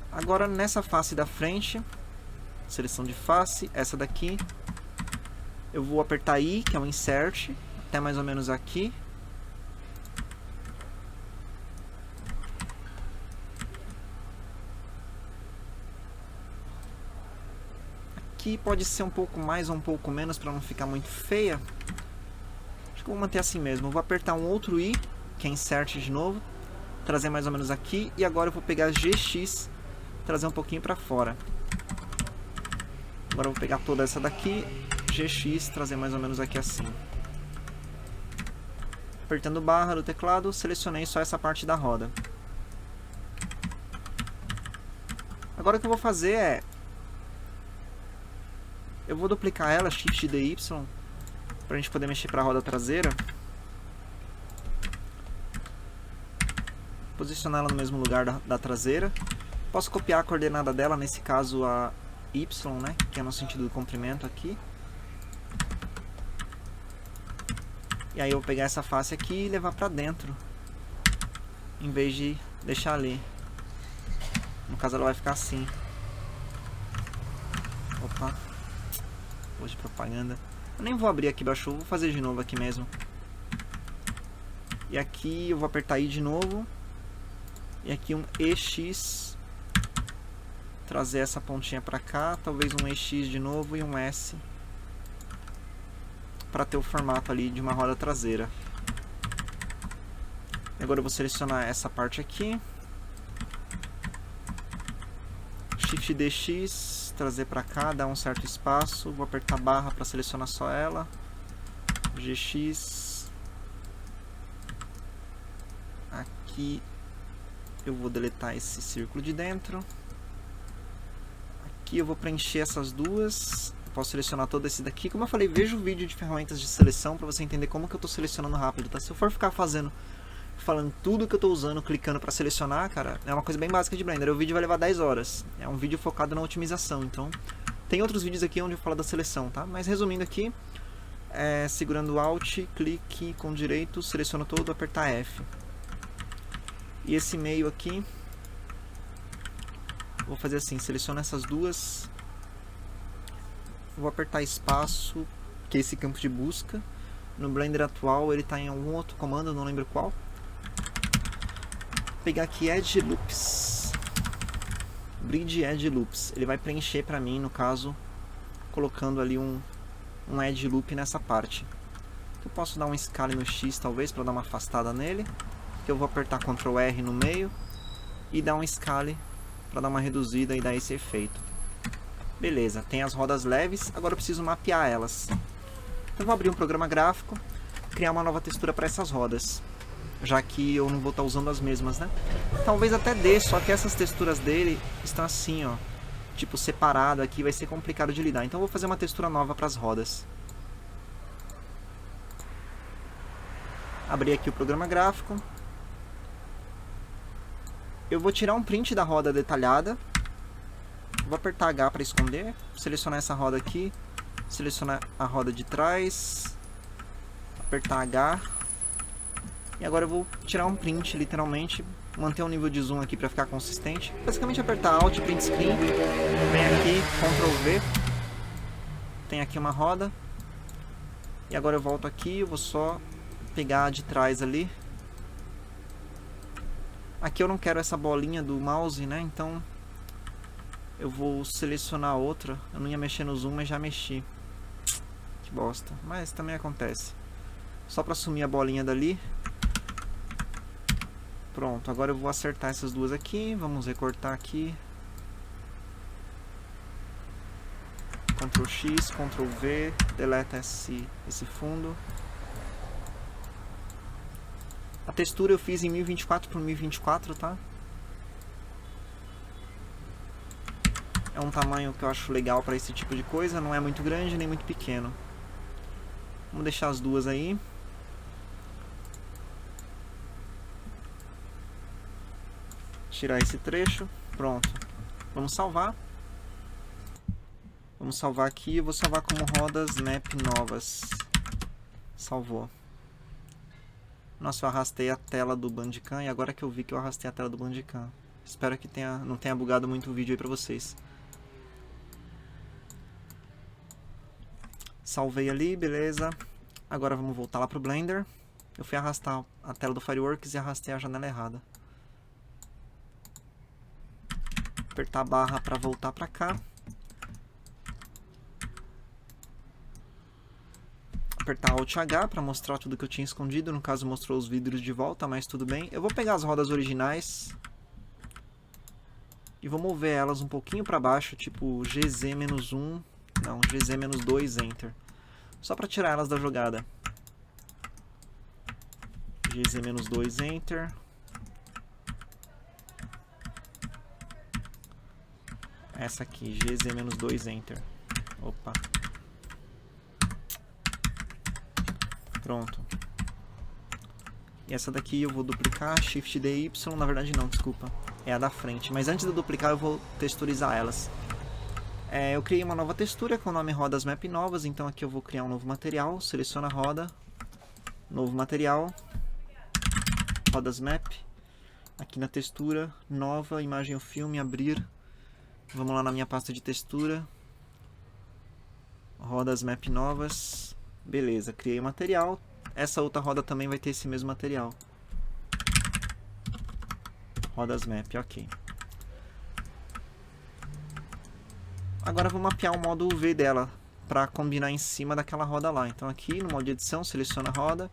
Agora nessa face da frente, seleção de face, essa daqui, eu vou apertar I, que é o Insert, até mais ou menos aqui. Aqui pode ser um pouco mais ou um pouco menos para não ficar muito feia. Acho que eu vou manter assim mesmo. Eu vou apertar um outro I, que é Insert de novo, trazer mais ou menos aqui. E agora eu vou pegar GX, trazer um pouquinho para fora. Agora eu vou pegar toda essa daqui, GX, trazer mais ou menos aqui assim. Apertando barra do teclado, selecionei só essa parte da roda. Agora o que eu vou fazer é... eu vou duplicar ela, Shift DY, para a gente poder mexer para a roda traseira. Posicionar ela no mesmo lugar da traseira. Posso copiar a coordenada dela, nesse caso a Y, né, que é no sentido do comprimento aqui. E aí eu vou pegar essa face aqui e levar para dentro em vez de deixar ali. No caso ela vai ficar assim. Opa. Hoje propaganda. Eu nem vou abrir aqui, baixou, vou fazer de novo aqui mesmo. E aqui eu vou apertar I de novo. E aqui um EX. Trazer essa pontinha pra cá. Talvez um EX de novo e um S. Pra ter o formato ali de uma roda traseira. Agora eu vou selecionar essa parte aqui. Shift DX, trazer pra cá, dar um certo espaço. Vou apertar barra para selecionar só ela. GX. Aqui eu vou deletar esse círculo de dentro. Aqui eu vou preencher essas duas. Eu posso selecionar todo esse daqui. Como eu falei, veja o vídeo de ferramentas de seleção para você entender como que eu estou selecionando rápido, tá? Se eu for ficar falando tudo que eu estou usando, clicando para selecionar, cara, é uma coisa bem básica de Blender. O vídeo vai levar 10 horas. É um vídeo focado na otimização, então tem outros vídeos aqui onde eu falo da seleção, tá? Mas resumindo aqui, segurando Alt, clique com direito, seleciono todo, apertar F. E esse meio aqui, vou fazer assim, seleciono essas duas, vou apertar espaço, que é esse campo de busca. No Blender atual ele está em algum outro comando, não lembro qual. Pegar aqui Edge Loops, Bridge Edge Loops, ele vai preencher para mim, no caso, colocando ali um Edge Loop nessa parte. Eu posso dar um Scale no X talvez, para dar uma afastada nele, que eu vou apertar Ctrl R no meio, e dar um Scale, para dar uma reduzida e dar esse efeito. Beleza, tem as rodas leves, agora eu preciso mapear elas. Então eu vou abrir um programa gráfico, criar uma nova textura para essas rodas. Já que eu não vou estar usando as mesmas, né? Talvez até dê, só que essas texturas dele estão assim, ó. Tipo, separado aqui, vai ser complicado de lidar. Então eu vou fazer uma textura nova para as rodas. Abrir aqui o programa gráfico. Eu vou tirar um print da roda detalhada. Vou apertar H para esconder. Selecionar essa roda aqui. Selecionar a roda de trás. Apertar H. E agora eu vou tirar um print, literalmente, manter o nível de zoom aqui para ficar consistente. Basicamente apertar Alt, Print Screen, vem aqui, Ctrl V, tem aqui uma roda. E agora eu volto aqui, eu vou só pegar a de trás ali. Aqui eu não quero essa bolinha do mouse, né? Então eu vou selecionar outra. Eu não ia mexer no zoom, mas já mexi. Que bosta, mas também acontece. Só para sumir a bolinha dali. Pronto, agora eu vou acertar essas duas aqui, vamos recortar aqui. Ctrl X, Ctrl V, deleta esse fundo. A textura eu fiz em 1024 por 1024, tá? É um tamanho que eu acho legal para esse tipo de coisa, não é muito grande nem muito pequeno. Vamos deixar as duas aí. Tirar esse trecho, pronto. Vamos salvar. Vamos salvar aqui, eu vou salvar como rodas map novas. Salvou. Nossa, eu arrastei a tela do Bandicam e agora que eu vi que eu arrastei a tela do Bandicam. Espero que não tenha bugado muito o vídeo aí pra vocês. Salvei ali, beleza. Agora vamos voltar lá pro Blender. Eu fui arrastar a tela do Fireworks e arrastei a janela errada. Apertar a barra para voltar para cá. Apertar Alt H para mostrar tudo que eu tinha escondido. No caso mostrou os vidros de volta, mas tudo bem. Eu vou pegar as rodas originais e vou mover elas um pouquinho para baixo, tipo GZ-1, não, GZ-2, Enter. Só para tirar elas da jogada. GZ-2, Enter. Essa aqui, GZ-2, Enter. Opa. Pronto. E essa daqui eu vou duplicar, Shift DY, na verdade não, desculpa. É a da frente, mas antes de eu duplicar eu vou texturizar elas. Eu criei uma nova textura com o nome Rodas Map Novas, então aqui eu vou criar um novo material, seleciona a roda, novo material, Rodas Map. Aqui na textura, nova, imagem ou filme, abrir. Vamos lá na minha pasta de textura. Rodas map novas. Beleza, criei o material. Essa outra roda também vai ter esse mesmo material. Rodas map, ok. Agora vou mapear o modo UV dela para combinar em cima daquela roda lá. Então aqui no modo de edição, seleciona a roda.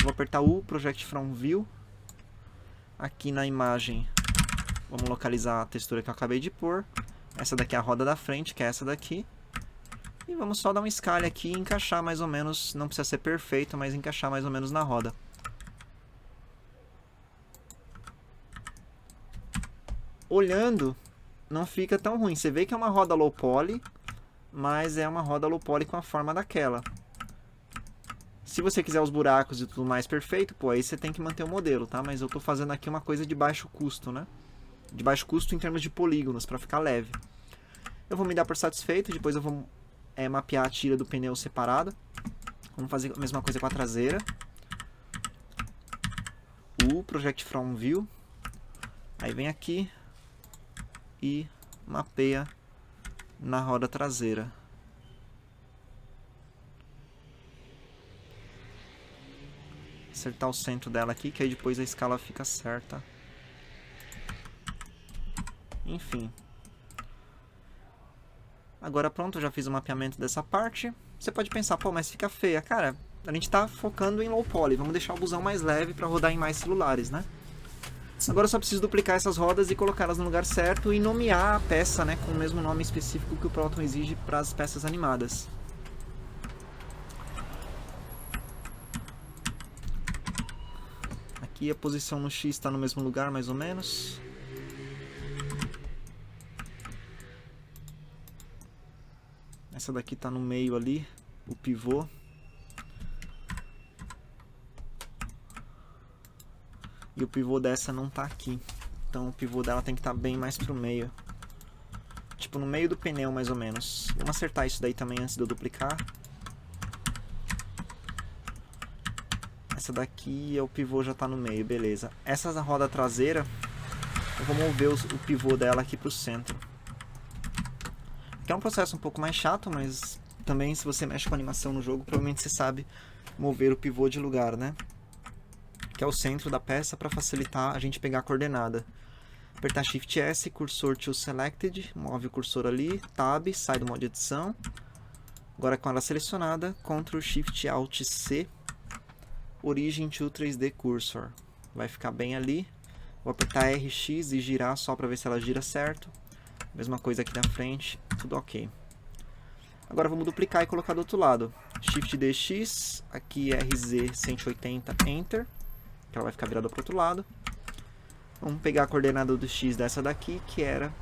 Vou apertar U, Project from View. Aqui na imagem, vamos localizar a textura que eu acabei de pôr. Essa daqui é a roda da frente, que é essa daqui. E vamos só dar um scale aqui e encaixar mais ou menos, não precisa ser perfeito, mas encaixar mais ou menos na roda. Olhando, não fica tão ruim. Você vê que é uma roda low poly, mas é uma roda low poly com a forma daquela. Se você quiser os buracos e tudo mais perfeito, pô, aí você tem que manter o modelo, tá? Mas eu tô fazendo aqui uma coisa de baixo custo, né? De baixo custo em termos de polígonos, para ficar leve. Eu vou me dar por satisfeito, depois eu vou mapear a tira do pneu separada. Vamos fazer a mesma coisa com a traseira. O Project from View. Aí vem aqui e mapeia na roda traseira. Acertar o centro dela aqui, que aí depois a escala fica certa. Enfim. Agora pronto, eu já fiz o mapeamento dessa parte. Você pode pensar, pô, mas fica feia. Cara, a gente tá focando em low poly. Vamos deixar o busão mais leve para rodar em mais celulares, né? Agora eu só preciso duplicar essas rodas e colocá-las no lugar certo e nomear a peça, né, com o mesmo nome específico que o Proton exige para as peças animadas. Aqui a posição no X está no mesmo lugar, mais ou menos. Essa daqui está no meio ali, o pivô. E o pivô dessa não está aqui. Então o pivô dela tem que estar bem mais pro meio. Tipo no meio do pneu, mais ou menos. Vamos acertar isso daí também antes de eu duplicar. Essa daqui, o pivô já está no meio, beleza. Essa roda traseira, eu vou mover o pivô dela aqui pro centro. Que é um processo um pouco mais chato, mas também se você mexe com animação no jogo, provavelmente você sabe mover o pivô de lugar, né? Que é o centro da peça para facilitar a gente pegar a coordenada. Apertar Shift S, cursor to Selected, move o cursor ali, Tab, sai do modo de edição. Agora com ela selecionada, Ctrl Shift Alt C, Origin to 3D Cursor. Vai ficar bem ali. Vou apertar RX e girar só para ver se ela gira certo. Mesma coisa aqui na frente, tudo ok. Agora vamos duplicar e colocar do outro lado. Shift DX, aqui RZ 180, Enter. Que ela vai ficar virada para o outro lado. Vamos pegar a coordenada do X dessa daqui, que era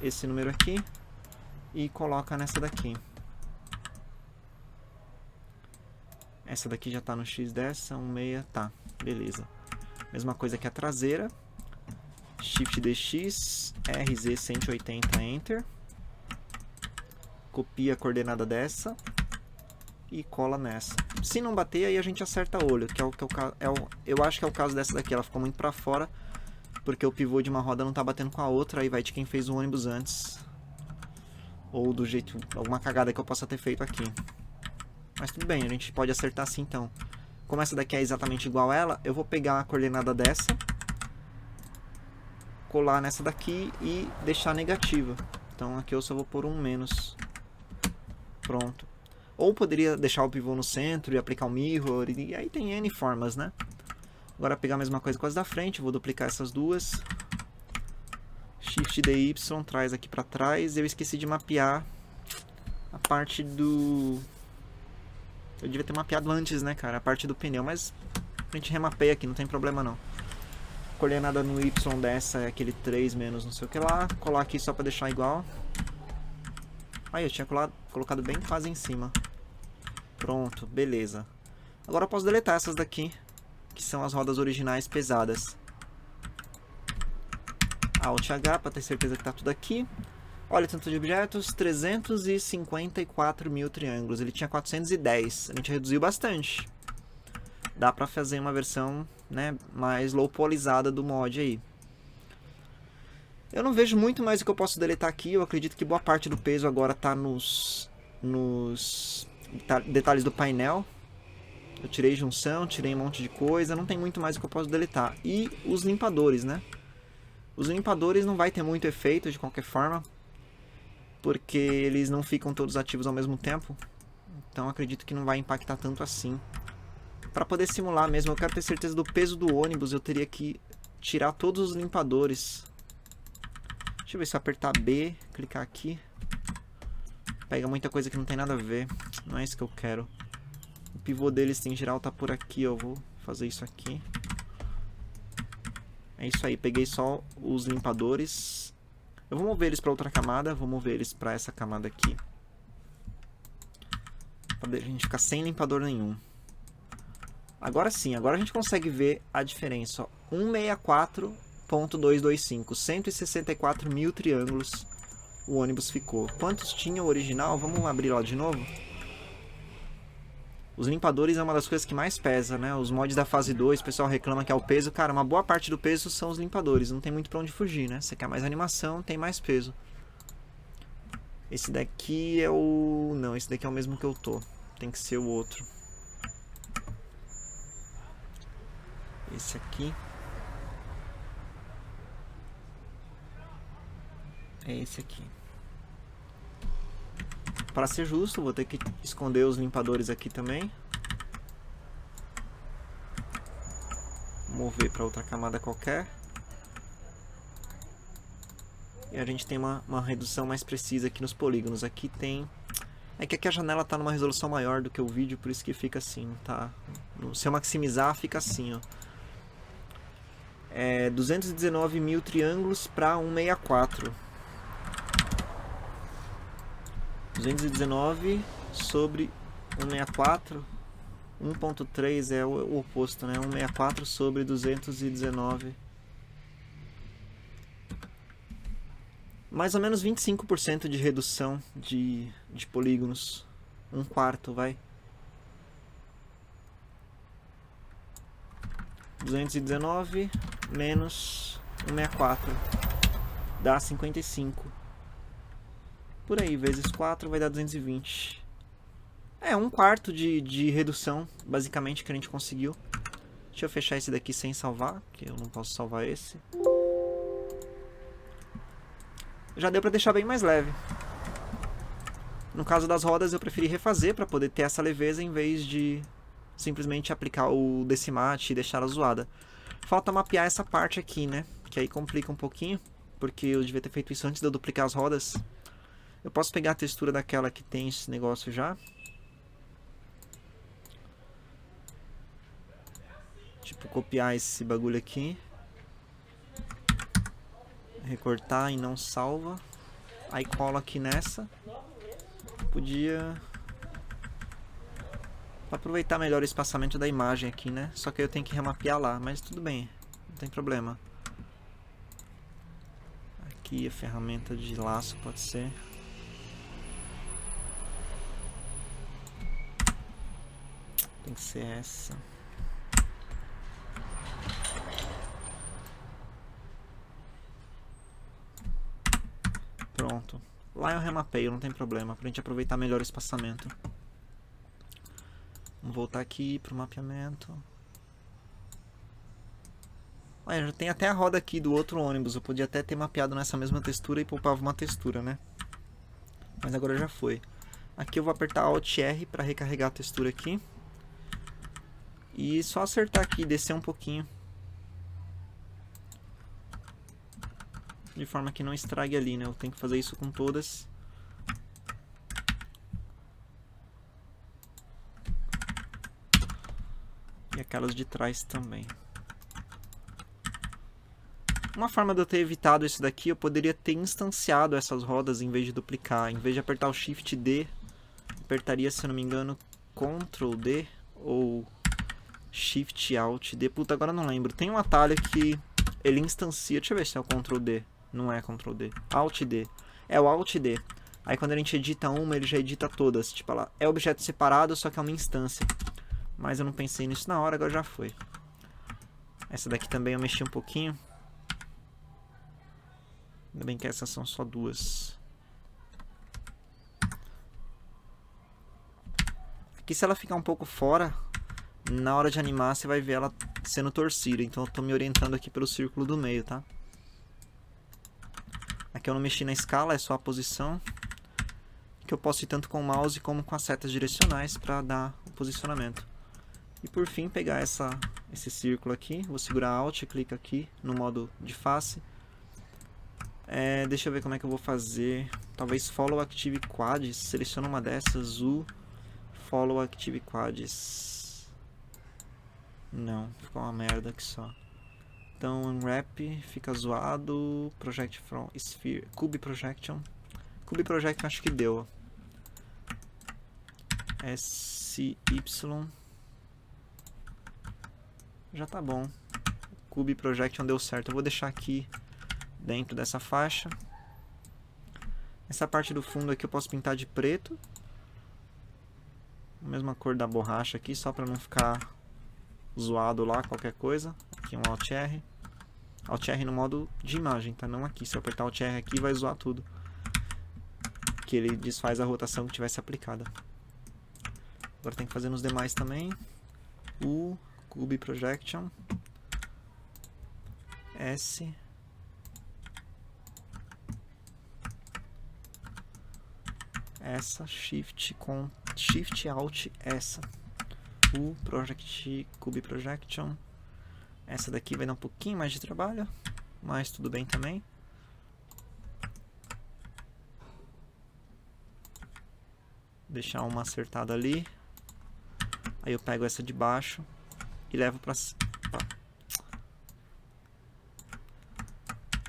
esse número aqui, e coloca nessa daqui. Essa daqui já está no X dessa, 16, tá, beleza. Mesma coisa que a traseira. Shift DX, RZ 180, Enter. Copia a coordenada dessa e cola nessa. Se não bater, aí a gente acerta o olho, que é o que eu acho que é o caso dessa daqui. Ela ficou muito pra fora, porque o pivô de uma roda não tá batendo com a outra, aí vai de quem fez o ônibus antes. Ou do jeito, alguma cagada que eu possa ter feito aqui. Mas tudo bem, a gente pode acertar assim então. Como essa daqui é exatamente igual a ela, eu vou pegar a coordenada dessa, colar nessa daqui e deixar negativa. Então aqui eu só vou pôr um menos. Pronto. Ou poderia deixar o pivô no centro e aplicar o mirror, e aí tem N formas, né? Agora pegar a mesma coisa com as da frente, vou duplicar essas duas. Shift DY traz aqui pra trás. Eu esqueci de mapear a parte do... Eu devia ter mapeado antes, né, cara? A parte do pneu, mas a gente remapeia aqui, não tem problema não. Coordenada no Y dessa é aquele 3 menos não sei o que lá. Colar aqui só pra deixar igual. Aí, eu tinha colocado bem quase em cima. Pronto, beleza. Agora eu posso deletar essas daqui, que são as rodas originais pesadas. Alt H para ter certeza que tá tudo aqui. Olha, tanto de objetos, 354 mil triângulos. Ele tinha 410, a gente reduziu bastante. Dá pra fazer uma versão, né, mais low polizada do mod aí. Eu não vejo muito mais o que eu posso deletar aqui. Eu acredito que boa parte do peso agora tá nos detalhes do painel. Eu tirei junção, tirei um monte de coisa. Não tem muito mais o que eu posso deletar. E os limpadores, né? Os limpadores não vai ter muito efeito de qualquer forma, porque eles não ficam todos ativos ao mesmo tempo. Então acredito que não vai impactar tanto assim. Para poder simular mesmo, eu quero ter certeza do peso do ônibus. Eu teria que tirar todos os limpadores. Deixa eu ver se eu apertar B, clicar aqui. Pega muita coisa que não tem nada a ver. Não é isso que eu quero. O pivô deles em geral tá por aqui. Eu vou fazer isso aqui. É isso aí, peguei só os limpadores. Eu vou mover eles para outra camada. Vou mover eles para essa camada aqui. Pra a gente ficar sem limpador nenhum. Agora sim, agora a gente consegue ver a diferença. 164.225, 164 mil triângulos o ônibus ficou. Quantos tinha o original? Vamos abrir lá de novo. Os limpadores é uma das coisas que mais pesa, né? Os mods da fase 2, o pessoal reclama que é o peso. Cara, uma boa parte do peso são os limpadores. Não tem muito pra onde fugir, né? Você quer mais animação, tem mais peso. Esse daqui é o... Não, esse daqui é o mesmo que eu tô. Tem que ser o outro. Esse aqui. É esse aqui. Para ser justo, vou ter que esconder os limpadores aqui também. Mover para outra camada qualquer. E a gente tem uma redução mais precisa aqui nos polígonos. Aqui tem... É que aqui a janela está numa resolução maior do que o vídeo, por isso que fica assim, tá? Se eu maximizar, fica assim, ó. É 219 mil triângulos para 164. 219 sobre 164. 1.3 é o oposto, né? 164 sobre 219. Mais ou menos 25% de redução de polígonos. 1/4, vai. 219 menos 164 dá 55. Por aí, vezes 4 vai dar 220. É, 1/4 de redução, basicamente, que a gente conseguiu. Deixa eu fechar esse daqui sem salvar, que eu não posso salvar esse. Já deu pra deixar bem mais leve. No caso das rodas, eu preferi refazer para poder ter essa leveza em vez de simplesmente aplicar o decimate e deixar ela zoada. Falta mapear essa parte aqui, né? Que aí complica um pouquinho, porque eu devia ter feito isso antes de eu duplicar as rodas. Eu posso pegar a textura daquela que tem esse negócio já. Tipo, copiar esse bagulho aqui. Recortar e não salva. Aí colo aqui nessa. Podia... aproveitar melhor o espaçamento da imagem aqui, né? Só que eu tenho que remapear lá, mas tudo bem. Não tem problema. Aqui a ferramenta de laço pode ser. Tem que ser essa. Pronto. Lá eu remapeio, não tem problema. Pra gente aproveitar melhor o espaçamento. Vamos voltar aqui pro mapeamento. Olha, já tem até a roda aqui do outro ônibus. Eu podia até ter mapeado nessa mesma textura e poupava uma textura, né? Mas agora já foi. Aqui eu vou apertar Alt R para recarregar a textura aqui. E só acertar aqui e descer um pouquinho. De forma que não estrague ali, né? Eu tenho que fazer isso com todas. E aquelas de trás também. Uma forma de eu ter evitado isso daqui, eu poderia ter instanciado essas rodas em vez de duplicar. Em vez de apertar o Shift D, apertaria, se eu não me engano, Ctrl D ou Shift Alt D. Puta, agora eu não lembro. Tem um atalho que ele instancia. Deixa eu ver se é o Ctrl D. Não é Ctrl D. Alt D. É o Alt D. Aí quando a gente edita uma, ele já edita todas. Tipo, ela é objeto separado, só que é uma instância. Mas eu não pensei nisso na hora, agora já foi. Essa daqui também eu mexi um pouquinho. Ainda bem que essas são só 2. Aqui se ela ficar um pouco fora, na hora de animar você vai ver ela sendo torcida. Então eu tô me orientando aqui pelo círculo do meio, tá? Aqui eu não mexi na escala, é só a posição. Que eu posso ir tanto com o mouse como com as setas direcionais para dar o posicionamento. E por fim pegar esse círculo aqui, vou segurar Alt e clica aqui no modo de face. Deixa eu ver como é que eu vou fazer. Talvez Follow Active Quads, seleciona uma dessas, U, Follow Active Quads. Não, ficou uma merda aqui só. Então Unwrap fica zoado, Project from Sphere, Cube Projection. Cube Projection acho que deu. SY já tá bom. Cube Projection deu certo. Eu vou deixar aqui dentro dessa faixa. Essa parte do fundo aqui eu posso pintar de preto. A mesma cor da borracha aqui, só para não ficar zoado lá qualquer coisa. Aqui um Alt R. Alt R no modo de imagem, tá? Não aqui. Se eu apertar Alt R aqui vai zoar tudo. Que ele desfaz a rotação que tivesse aplicada. Agora tem que fazer nos demais também. U, Cube Projection. S. Essa, Shift Alt, essa. U, Cube Projection. Essa daqui vai dar um pouquinho mais de trabalho, mas tudo bem também. Deixar uma acertada ali. Aí eu pego essa de baixo e levo pra...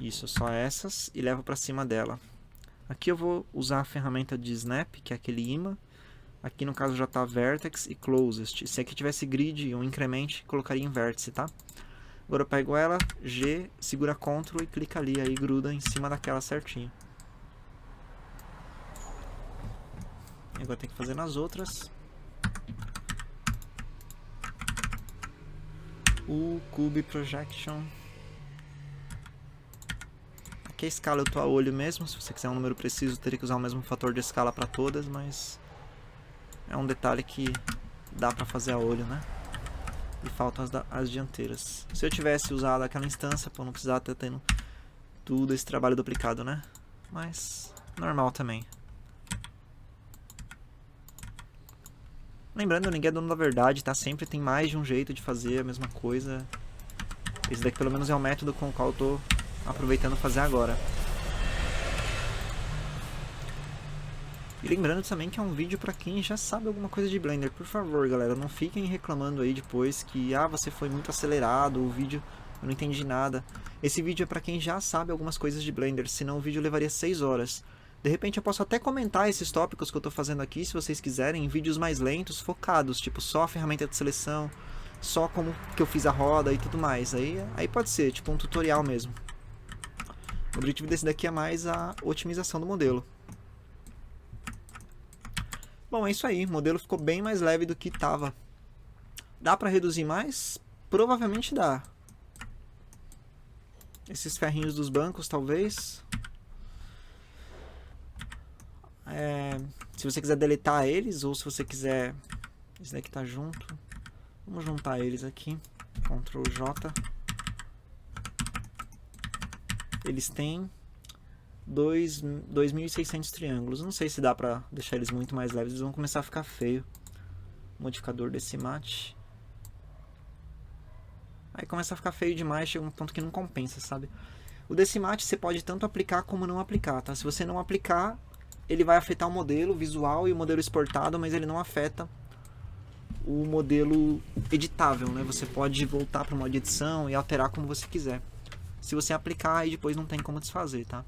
Isso, só essas, e levo pra cima dela. Aqui eu vou usar a ferramenta de Snap, que é aquele imã. Aqui no caso já está Vertex e Closest. Se aqui tivesse Grid ou Increment, colocaria em Vértice, tá? Agora eu pego ela, G, segura Ctrl e clica ali, aí gruda em cima daquela certinho. E agora tem que fazer nas outras. O Cube Projection. Aqui a escala eu tô a olho mesmo. Se você quiser um número preciso, teria que usar o mesmo fator de escala para todas, mas é um detalhe que dá para fazer a olho, né? E faltam as dianteiras. Se eu tivesse usado aquela instância, pô, não precisava estar tendo tudo esse trabalho duplicado, né? Mas normal também. Lembrando, ninguém é dono da verdade, tá? Sempre tem mais de um jeito de fazer a mesma coisa. Esse daqui pelo menos é o método com o qual eu tô aproveitando fazer agora. E lembrando também que é um vídeo pra quem já sabe alguma coisa de Blender. Por favor, galera, não fiquem reclamando aí depois que você foi muito acelerado, o vídeo eu não entendi nada. Esse vídeo é pra quem já sabe algumas coisas de Blender, senão o vídeo levaria 6 horas. De repente eu posso até comentar esses tópicos que eu tô fazendo aqui, se vocês quiserem, em vídeos mais lentos, focados, tipo só a ferramenta de seleção, só como que eu fiz a roda e tudo mais. Aí pode ser, tipo um tutorial mesmo. O objetivo desse daqui é mais a otimização do modelo. Bom, é isso aí, o modelo ficou bem mais leve do que estava. Dá pra reduzir mais? Provavelmente dá. Esses ferrinhos dos bancos, talvez. Se você quiser deletar eles, ou se você quiser... Esse daqui tá junto. Vamos juntar eles aqui. Ctrl J. Eles têm 2.600 triângulos. Não sei se dá pra deixar eles muito mais leves. Eles vão começar a ficar feio. Modificador Decimate. Aí começa a ficar feio demais. Chega um ponto que não compensa, sabe? O Decimate você pode tanto aplicar como não aplicar, tá? Se você não aplicar, ele vai afetar o modelo visual e o modelo exportado, mas ele não afeta o modelo editável, né? Você pode voltar para o modo de edição e alterar como você quiser. Se você aplicar, aí depois não tem como desfazer, tá?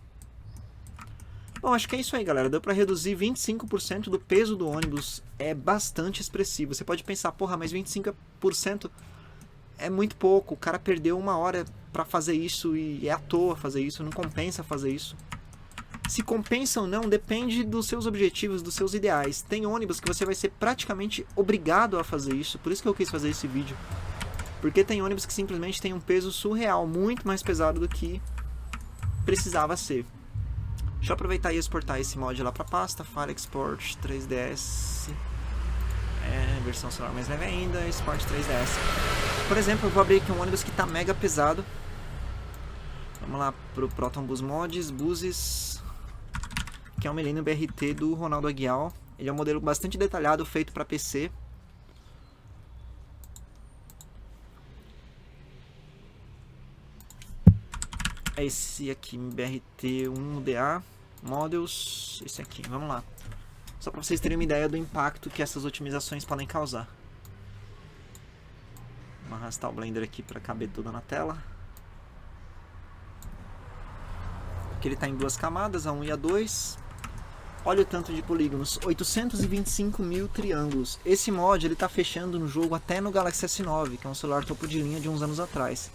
Bom, acho que é isso aí, galera. Deu para reduzir 25% do peso do ônibus. É bastante expressivo. Você pode pensar, porra, mas 25% é muito pouco. O cara perdeu 1 hora para fazer isso e é à toa fazer isso. Não compensa fazer isso. Se compensa ou não, depende dos seus objetivos, dos seus ideais. Tem ônibus que você vai ser praticamente obrigado a fazer isso. Por isso que eu quis fazer esse vídeo. Porque tem ônibus que simplesmente tem um peso surreal, muito mais pesado do que precisava ser. Deixa eu aproveitar e exportar esse mod lá para pasta, File Export 3ds, versão celular mais leve ainda, Export 3ds. Por exemplo, eu vou abrir aqui um ônibus que está mega pesado. Vamos lá pro Proton Bus Mods, Buses, que é um Millennium BRT do Ronaldo Aguial. Ele é um modelo bastante detalhado, feito para PC. É esse aqui, BRT1DA Models, esse aqui, vamos lá. Só para vocês terem uma ideia do impacto que essas otimizações podem causar. Vamos arrastar o Blender aqui para caber tudo na tela. Aqui ele está em duas camadas, a 1 e a 2. Olha o tanto de polígonos, 825 mil triângulos. Esse mod ele está fechando no jogo até no Galaxy S9, que é um celular topo de linha de uns anos atrás.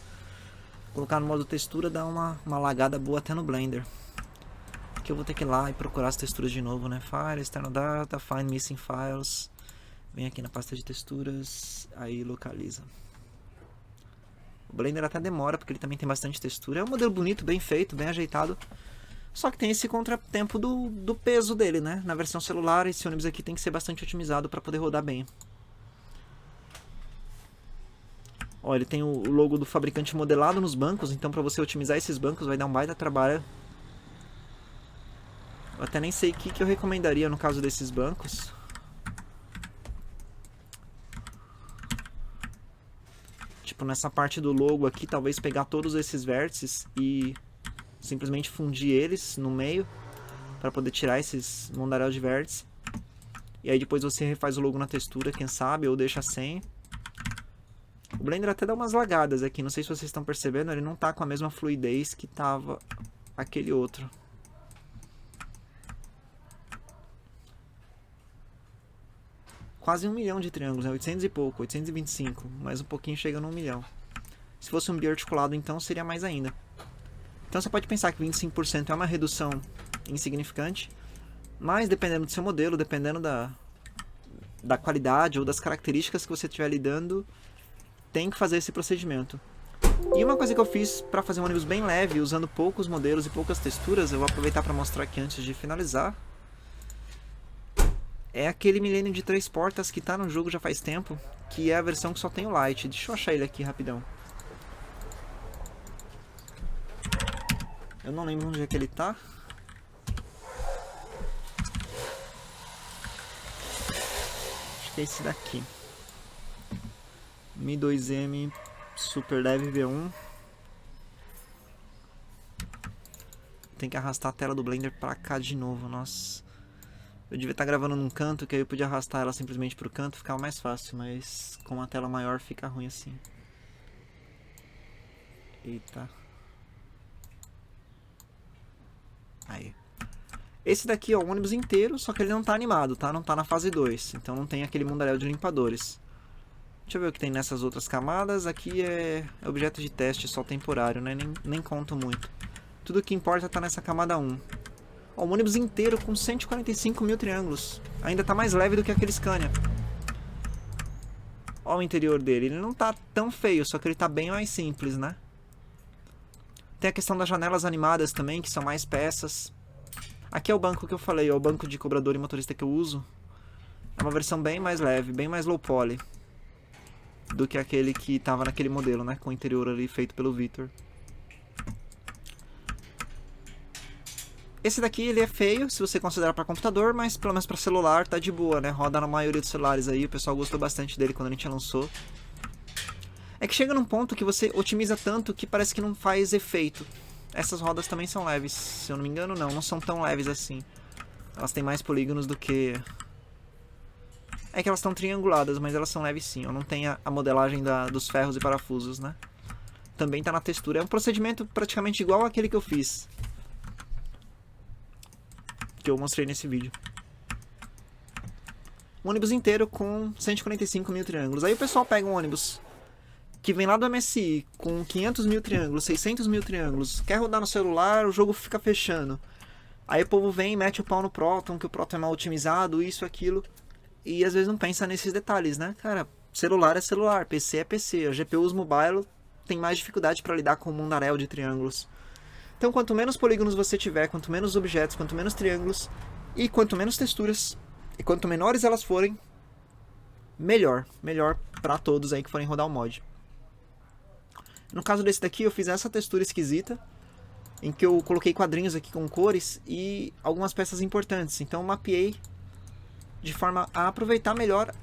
Colocar no modo textura dá uma lagada boa até no Blender. Aqui eu vou ter que ir lá e procurar as texturas de novo, né? File, External Data, Find Missing Files. Vem aqui na pasta de texturas, aí localiza. O Blender até demora, porque ele também tem bastante textura. É um modelo bonito, bem feito, bem ajeitado. Só que tem esse contratempo do peso dele, né? Na versão celular, esse ônibus aqui tem que ser bastante otimizado para poder rodar bem. Ó, ele tem o logo do fabricante modelado nos bancos, então para você otimizar esses bancos vai dar um baita trabalho. Eu até nem sei o que eu recomendaria no caso desses bancos. Tipo, nessa parte do logo aqui, talvez pegar todos esses vértices e simplesmente fundir eles no meio para poder tirar esses mundaréu de vértice. E aí depois você refaz o logo na textura, quem sabe, ou deixa sem. O Blender até dá umas lagadas aqui, não sei se vocês estão percebendo, ele não tá com a mesma fluidez que tava aquele outro. Quase 1 milhão de triângulos, né? 800 e pouco, 825, mais um pouquinho chega no 1 milhão. Se fosse um biarticulado então seria mais ainda. Então você pode pensar que 25% é uma redução insignificante, mas dependendo do seu modelo, dependendo da qualidade ou das características que você estiver lidando, tem que fazer esse procedimento. E uma coisa que eu fiz para fazer um ônibus bem leve, usando poucos modelos e poucas texturas, eu vou aproveitar para mostrar aqui antes de finalizar. É aquele Millennium de 3 portas que está no jogo já faz tempo, que é a versão que só tem o Light. Deixa eu achar ele aqui rapidão. Eu não lembro onde é que ele tá. Acho que é esse daqui. Mi 2M Super Leve V1. Tem que arrastar a tela do Blender pra cá de novo, nossa. Eu devia estar gravando num canto, que aí eu podia arrastar ela simplesmente pro canto, ficava mais fácil, mas com uma tela maior fica ruim assim. Eita. Aí. Esse daqui é o ônibus inteiro, só que ele não tá animado, tá? Não tá na fase 2, então não tem aquele mundaréu de limpadores. Deixa eu ver o que tem nessas outras camadas. Aqui é objeto de teste só temporário, né? Nem conto muito. Tudo que importa tá nessa camada 1. Ó, um ônibus inteiro com 145 mil triângulos. Ainda tá mais leve do que aquele Scania. Ó o interior dele. Ele não tá tão feio, só que ele tá bem mais simples, né? Tem a questão das janelas animadas também, que são mais peças. Aqui é o banco que eu falei, ó, o banco de cobrador e motorista que eu uso. É uma versão bem mais leve, bem mais low poly do que aquele que tava naquele modelo, né? Com o interior ali feito pelo Victor. Esse daqui ele é feio, se você considerar para computador, mas pelo menos para celular tá de boa, né? Roda na maioria dos celulares aí, o pessoal gostou bastante dele quando a gente lançou. É que chega num ponto que você otimiza tanto que parece que não faz efeito. Essas rodas também são leves, se eu não me engano não são tão leves assim. Elas têm mais polígonos do que... É que elas estão trianguladas, mas elas são leves sim, eu não tenho a modelagem dos ferros e parafusos, né? Também tá na textura, é um procedimento praticamente igual àquele que eu fiz. Que eu mostrei nesse vídeo. Um ônibus inteiro com 145 mil triângulos. Aí o pessoal pega um ônibus que vem lá do MSI com 500 mil triângulos, 600 mil triângulos, quer rodar no celular, o jogo fica fechando. Aí o povo vem e mete o pau no Proton, que o Proton é mal otimizado, isso, aquilo, e às vezes não pensa nesses detalhes, né? Cara, celular é celular, PC é PC, a GPUs mobile tem mais dificuldade para lidar com o mundaréu de triângulos. Então, quanto menos polígonos você tiver, quanto menos objetos, quanto menos triângulos e quanto menos texturas, e quanto menores elas forem, melhor. Melhor para todos aí que forem rodar o mod. No caso desse daqui, eu fiz essa textura esquisita, em que eu coloquei quadrinhos aqui com cores e algumas peças importantes. Então, eu mapeei de forma a aproveitar melhor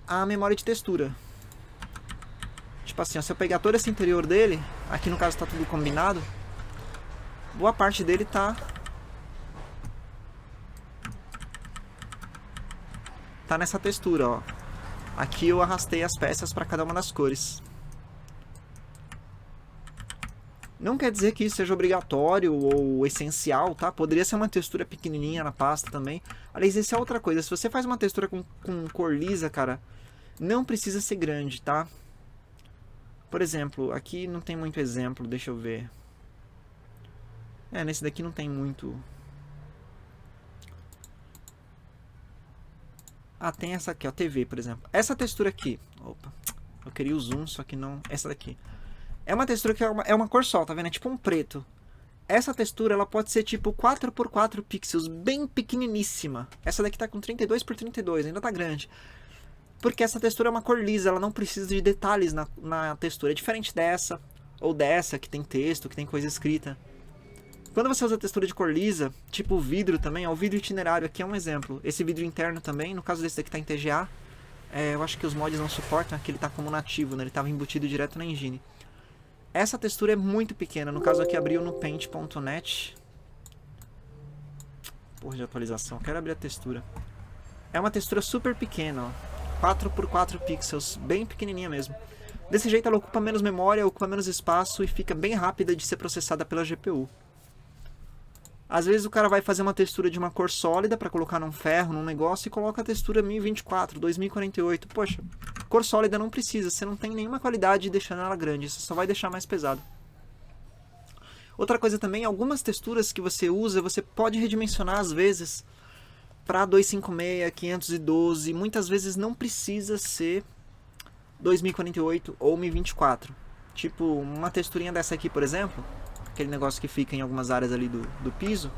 a memória de textura. Tipo assim, ó, se eu pegar todo esse interior dele, aqui no caso está tudo combinado, boa parte dele tá nessa textura, ó. Aqui eu arrastei as peças para cada uma das cores. Não quer dizer que isso seja obrigatório ou essencial, tá? Poderia ser uma textura pequenininha na pasta também. Aliás, isso é outra coisa. Se você faz uma textura com cor lisa, cara, não precisa ser grande, tá? Por exemplo, aqui não tem muito exemplo, deixa eu ver. Nesse daqui não tem muito. Ah, tem essa aqui, ó, TV, por exemplo. Essa textura aqui, opa, eu queria o zoom, só que não, essa daqui. É uma textura que é uma cor só, tá vendo? É tipo um preto. Essa textura, ela pode ser tipo 4x4 pixels, bem pequeniníssima. Essa daqui tá com 32x32, ainda tá grande. Porque essa textura é uma cor lisa, ela não precisa de detalhes na textura. É diferente dessa, ou dessa, que tem texto, que tem coisa escrita. Quando você usa textura de cor lisa, tipo o vidro também, ó, o vidro itinerário aqui é um exemplo. Esse vidro interno também, no caso desse daqui tá em TGA. Eu acho que os mods não suportam, aqui ele tá como nativo, né? Ele tava embutido direto na engine. Essa textura é muito pequena, no caso aqui abriu no paint.net. Porra de atualização, quero abrir a textura. É uma textura super pequena, ó. 4x4 pixels, bem pequenininha mesmo. Desse jeito ela ocupa menos memória, ocupa menos espaço e fica bem rápida de ser processada pela GPU. Às vezes o cara vai fazer uma textura de uma cor sólida para colocar num ferro, num negócio, e coloca a textura 1024, 2048. Poxa, cor sólida não precisa, você não tem nenhuma qualidade deixando ela grande, você só vai deixar mais pesado. Outra coisa também, algumas texturas que você usa, você pode redimensionar às vezes para 256, 512, muitas vezes não precisa ser 2048 ou 1024. Tipo, uma texturinha dessa aqui, por exemplo, aquele negócio que fica em algumas áreas ali do piso,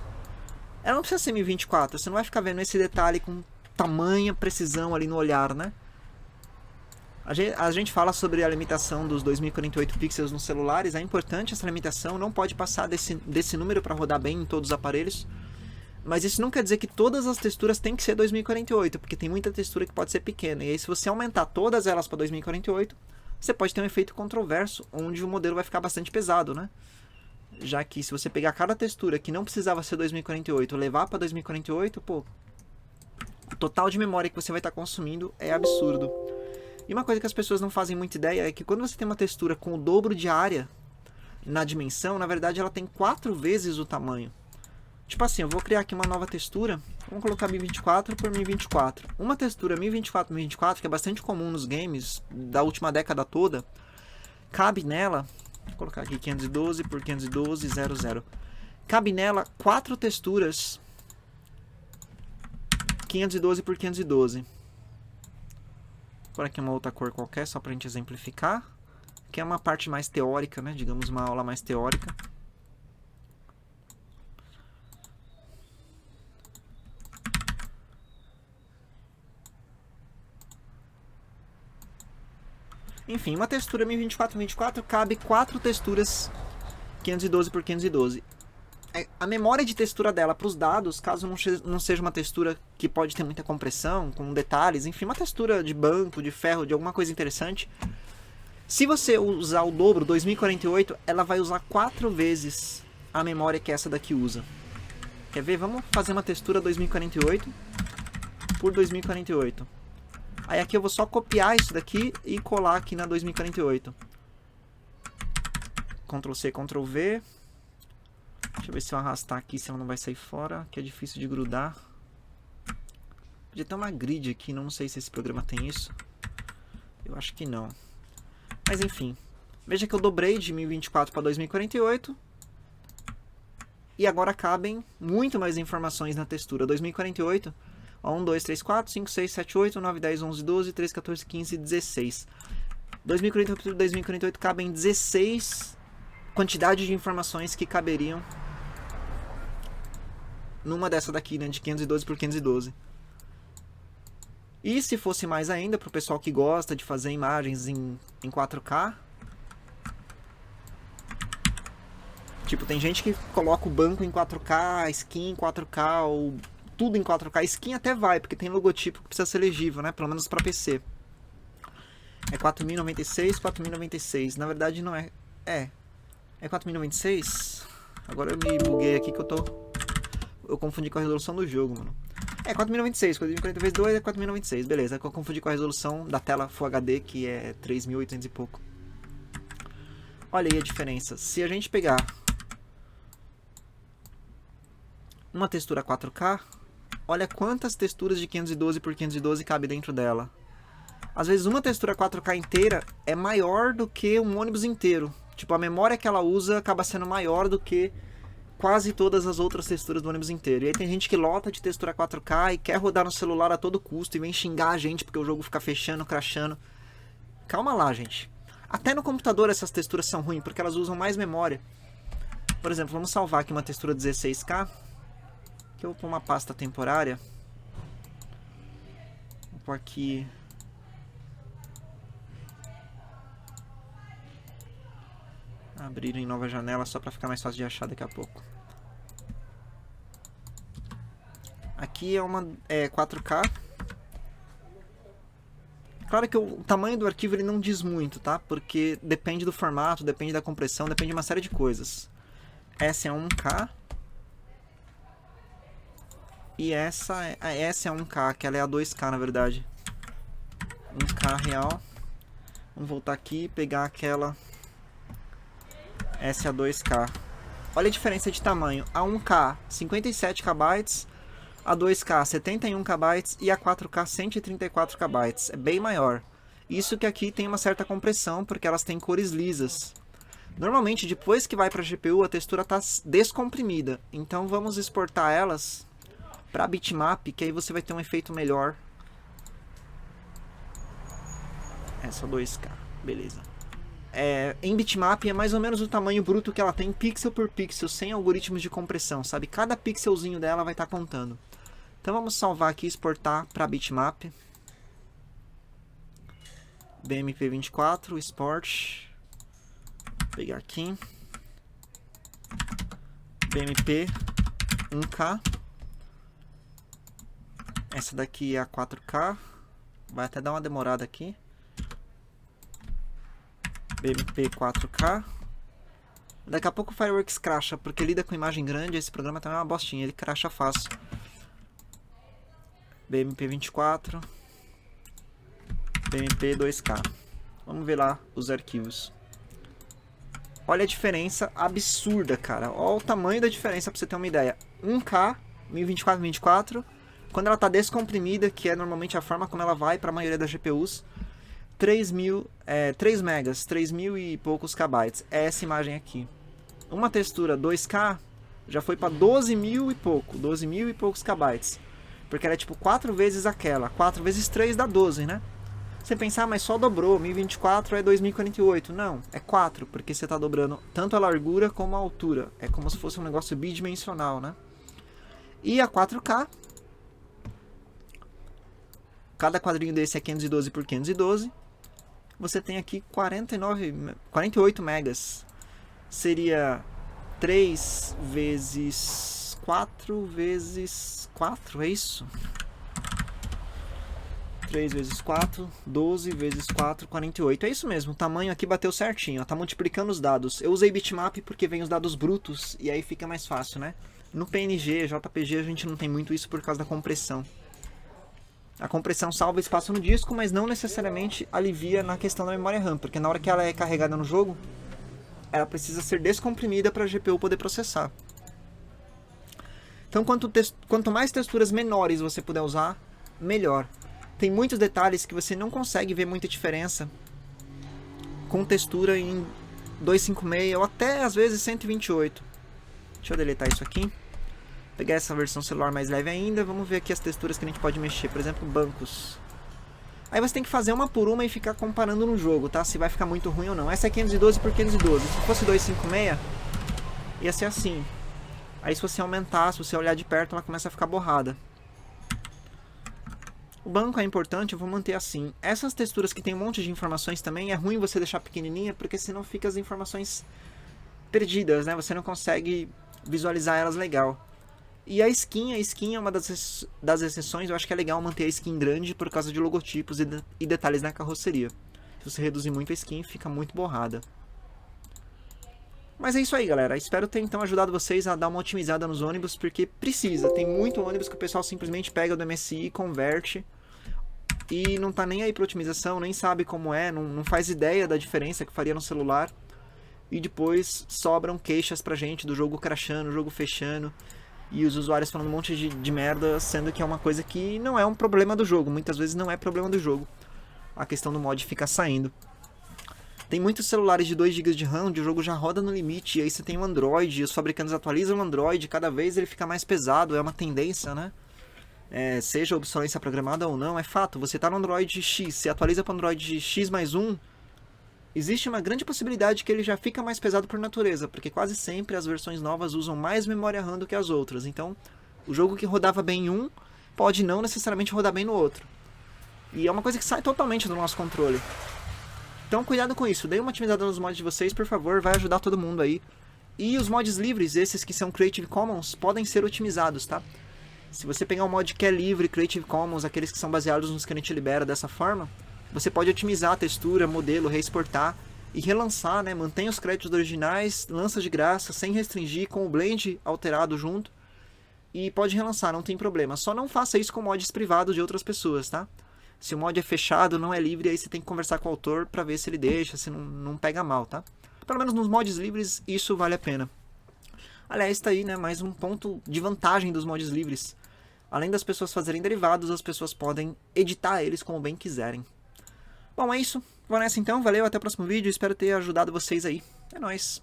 ela não precisa ser 1024, você não vai ficar vendo esse detalhe com tamanha precisão ali no olhar, né? A gente fala sobre a limitação dos 2048 pixels nos celulares, é importante essa limitação, não pode passar desse número para rodar bem em todos os aparelhos, mas isso não quer dizer que todas as texturas têm que ser 2048, porque tem muita textura que pode ser pequena, e aí se você aumentar todas elas para 2048, você pode ter um efeito controverso, onde o modelo vai ficar bastante pesado, né? Já que se você pegar cada textura que não precisava ser 2048 e levar para 2048, pô, o total de memória que você vai estar consumindo é absurdo. E uma coisa que as pessoas não fazem muita ideia é que quando você tem uma textura com o dobro de área na dimensão, na verdade ela tem 4 vezes o tamanho. Tipo assim, eu vou criar aqui uma nova textura, vamos colocar 1024 por 1024. Uma textura 1024 por 1024, que é bastante comum nos games da última década toda, cabe nela, vou colocar aqui 512 por 512, 00. Cabe nela 4 texturas 512 por 512. Por aqui uma outra cor qualquer, só pra gente exemplificar. Que é uma parte mais teórica, né? Digamos, uma aula mais teórica. Enfim, uma textura 1024 por 1024 cabe 4 texturas 512 por 512. A memória de textura dela para os dados, caso não seja uma textura que pode ter muita compressão, com detalhes, enfim, uma textura de banco, de ferro, de alguma coisa interessante, se você usar o dobro, 2048, ela vai usar 4 vezes a memória que essa daqui usa. Quer ver? Vamos fazer uma textura 2048 por 2048. Aí aqui eu vou só copiar isso daqui e colar aqui na 2048. Ctrl C, Ctrl V. Deixa eu ver se eu arrastar aqui, se ela não vai sair fora, que é difícil de grudar. Podia ter uma grid aqui, não sei se esse programa tem isso. Eu acho que não. Mas enfim, veja que eu dobrei de 1024 para 2048. E agora cabem muito mais informações na textura. 2048, 1, 2, 3, 4, 5, 6, 7, 8, 9, 10, 11, 12, 13, 14, 15, 16. 2048 cabem 16 quantidade de informações que caberiam numa dessa daqui, né, de 512 por 512. E se fosse mais ainda, para o pessoal que gosta de fazer imagens em 4K, tipo, tem gente que coloca o banco em 4K, a skin em 4K, ou tudo em 4K. Skin até vai, porque tem logotipo que precisa ser legível, né, pelo menos para PC. É 4096, 4096. Na verdade não é. É 4096? Agora eu me buguei aqui que eu confundi com a resolução do jogo, mano. É 4096, 4040x2 é 4096, beleza. Eu confundi com a resolução da tela Full HD, que é 3800 e pouco. Olha aí a diferença. Se a gente pegar uma textura 4K, olha quantas texturas de 512 por 512 cabe dentro dela. Às vezes uma textura 4K inteira é maior do que um ônibus inteiro. Tipo, a memória que ela usa acaba sendo maior do que quase todas as outras texturas do ônibus inteiro. E aí tem gente que lota de textura 4K e quer rodar no celular a todo custo e vem xingar a gente porque o jogo fica fechando, crashando. Calma lá, gente. Até no computador essas texturas são ruins porque elas usam mais memória. Por exemplo, vamos salvar aqui uma textura 16K. Que eu vou pôr uma pasta temporária. Vou pôr aqui... abrir em nova janela só para ficar mais fácil de achar daqui a pouco. Aqui é uma 4K. Claro que o tamanho do arquivo ele não diz muito, tá? Porque depende do formato, depende da compressão, depende de uma série de coisas. Essa é 1K. E essa é a 1K, que ela é a 2K na verdade. 1K real. Vamos voltar aqui e pegar aquela... Essa é a 2K. Olha a diferença de tamanho. A 1K 57 KB, a 2K 71 KB e a 4K 134 KB. É bem maior. Isso que aqui tem uma certa compressão, porque elas têm cores lisas. Normalmente, depois que vai para a GPU, a textura está descomprimida. Então vamos exportar elas para bitmap, que aí você vai ter um efeito melhor. Essa 2K, beleza. Em bitmap é mais ou menos o tamanho bruto que ela tem pixel por pixel, sem algoritmos de compressão, sabe? Cada pixelzinho dela vai estar contando. Então vamos salvar aqui e exportar para bitmap. BMP24, export. Vou pegar aqui. BMP 1K. Essa daqui é a 4K. Vai até dar uma demorada aqui. BMP 4K. Daqui a pouco o Fireworks crasha, porque lida com imagem grande. Esse programa também é uma bostinha, ele crasha fácil. BMP 24. BMP 2K. Vamos ver lá os arquivos. Olha a diferença absurda, cara. Olha o tamanho da diferença pra você ter uma ideia. 1K, 1024x24. Quando ela está descomprimida, que é normalmente a forma como ela vai para a maioria das GPUs, 3 megas, 3.000 e poucos kbytes. É essa imagem aqui. Uma textura 2K já foi para 12.000 e pouco, 12.000 e poucos kbytes. Porque ela é tipo 4 vezes aquela. 4 vezes 3 dá 12, né? Você pensar, mas só dobrou, 1024 é 2048. Não, é 4, porque você está dobrando tanto a largura como a altura. É como se fosse um negócio bidimensional, né? E a 4K... Cada quadrinho desse é 512 por 512. Você tem aqui 48 megas. Seria 3 vezes 4 vezes 4, é isso? 3 vezes 4, 12 vezes 4, 48. É isso mesmo, o tamanho aqui bateu certinho. Tá multiplicando os dados. Eu usei bitmap porque vem os dados brutos e aí fica mais fácil, né? No PNG, JPG, a gente não tem muito isso por causa da compressão. A compressão salva espaço no disco, mas não necessariamente alivia na questão da memória RAM, porque na hora que ela é carregada no jogo, ela precisa ser descomprimida para a GPU poder processar. Então, quanto mais texturas menores você puder usar, melhor. Tem muitos detalhes que você não consegue ver muita diferença com textura em 256 ou até às vezes 128. Deixa eu deletar isso aqui. Pegar essa versão celular mais leve ainda. Vamos ver aqui as texturas que a gente pode mexer. Por exemplo, bancos. Aí você tem que fazer uma por uma e ficar comparando no jogo, tá? Se vai ficar muito ruim ou não. Essa é 512 por 512. Se fosse 256, ia ser assim. Aí se você aumentar, se você olhar de perto, ela começa a ficar borrada. O banco é importante, eu vou manter assim. Essas texturas que tem um monte de informações também, é ruim você deixar pequenininha, porque senão fica as informações perdidas, né? Você não consegue visualizar elas legal. E a skin é uma das exceções. Eu acho que é legal manter a skin grande por causa de logotipos e detalhes na carroceria. Se você reduzir muito a skin, fica muito borrada. Mas é isso aí, galera. Espero ter então ajudado vocês a dar uma otimizada nos ônibus, porque precisa. Tem muito ônibus que o pessoal simplesmente pega do MSI, converte e não tá nem aí pra otimização, nem sabe como é, não faz ideia da diferença que faria no celular. E depois sobram queixas pra gente do jogo crashando, o jogo fechando. E os usuários falando um monte de merda, sendo que é uma coisa que não é um problema do jogo. Muitas vezes não é problema do jogo. A questão do mod fica saindo. Tem muitos celulares de 2 GB de RAM onde o jogo já roda no limite. E aí você tem o Android, e os fabricantes atualizam o Android. Cada vez ele fica mais pesado, é uma tendência, né? Seja obsolescência programada ou não, é fato. Você tá no Android X, se atualiza para o Android X mais 1... existe uma grande possibilidade que ele já fica mais pesado por natureza, porque quase sempre as versões novas usam mais memória RAM do que as outras. Então, o jogo que rodava bem em um, pode não necessariamente rodar bem no outro. E é uma coisa que sai totalmente do nosso controle. Então, cuidado com isso. Dê uma otimizada nos mods de vocês, por favor, vai ajudar todo mundo aí. E os mods livres, esses que são Creative Commons, podem ser otimizados, tá? Se você pegar um mod que é livre, Creative Commons, aqueles que são baseados nos que a gente libera dessa forma, você pode otimizar a textura, modelo, reexportar e relançar, né? Mantém os créditos originais, lança de graça, sem restringir, com o blend alterado junto. E pode relançar, não tem problema. Só não faça isso com mods privados de outras pessoas, tá? Se o mod é fechado, não é livre, aí você tem que conversar com o autor pra ver se ele deixa, se não pega mal, tá? Pelo menos nos mods livres, isso vale a pena. Aliás, tá aí, né? Mais um ponto de vantagem dos mods livres. Além das pessoas fazerem derivados, as pessoas podem editar eles como bem quiserem. Bom, é isso. Vou nessa então. Valeu, até o próximo vídeo. Espero ter ajudado vocês aí. É nóis.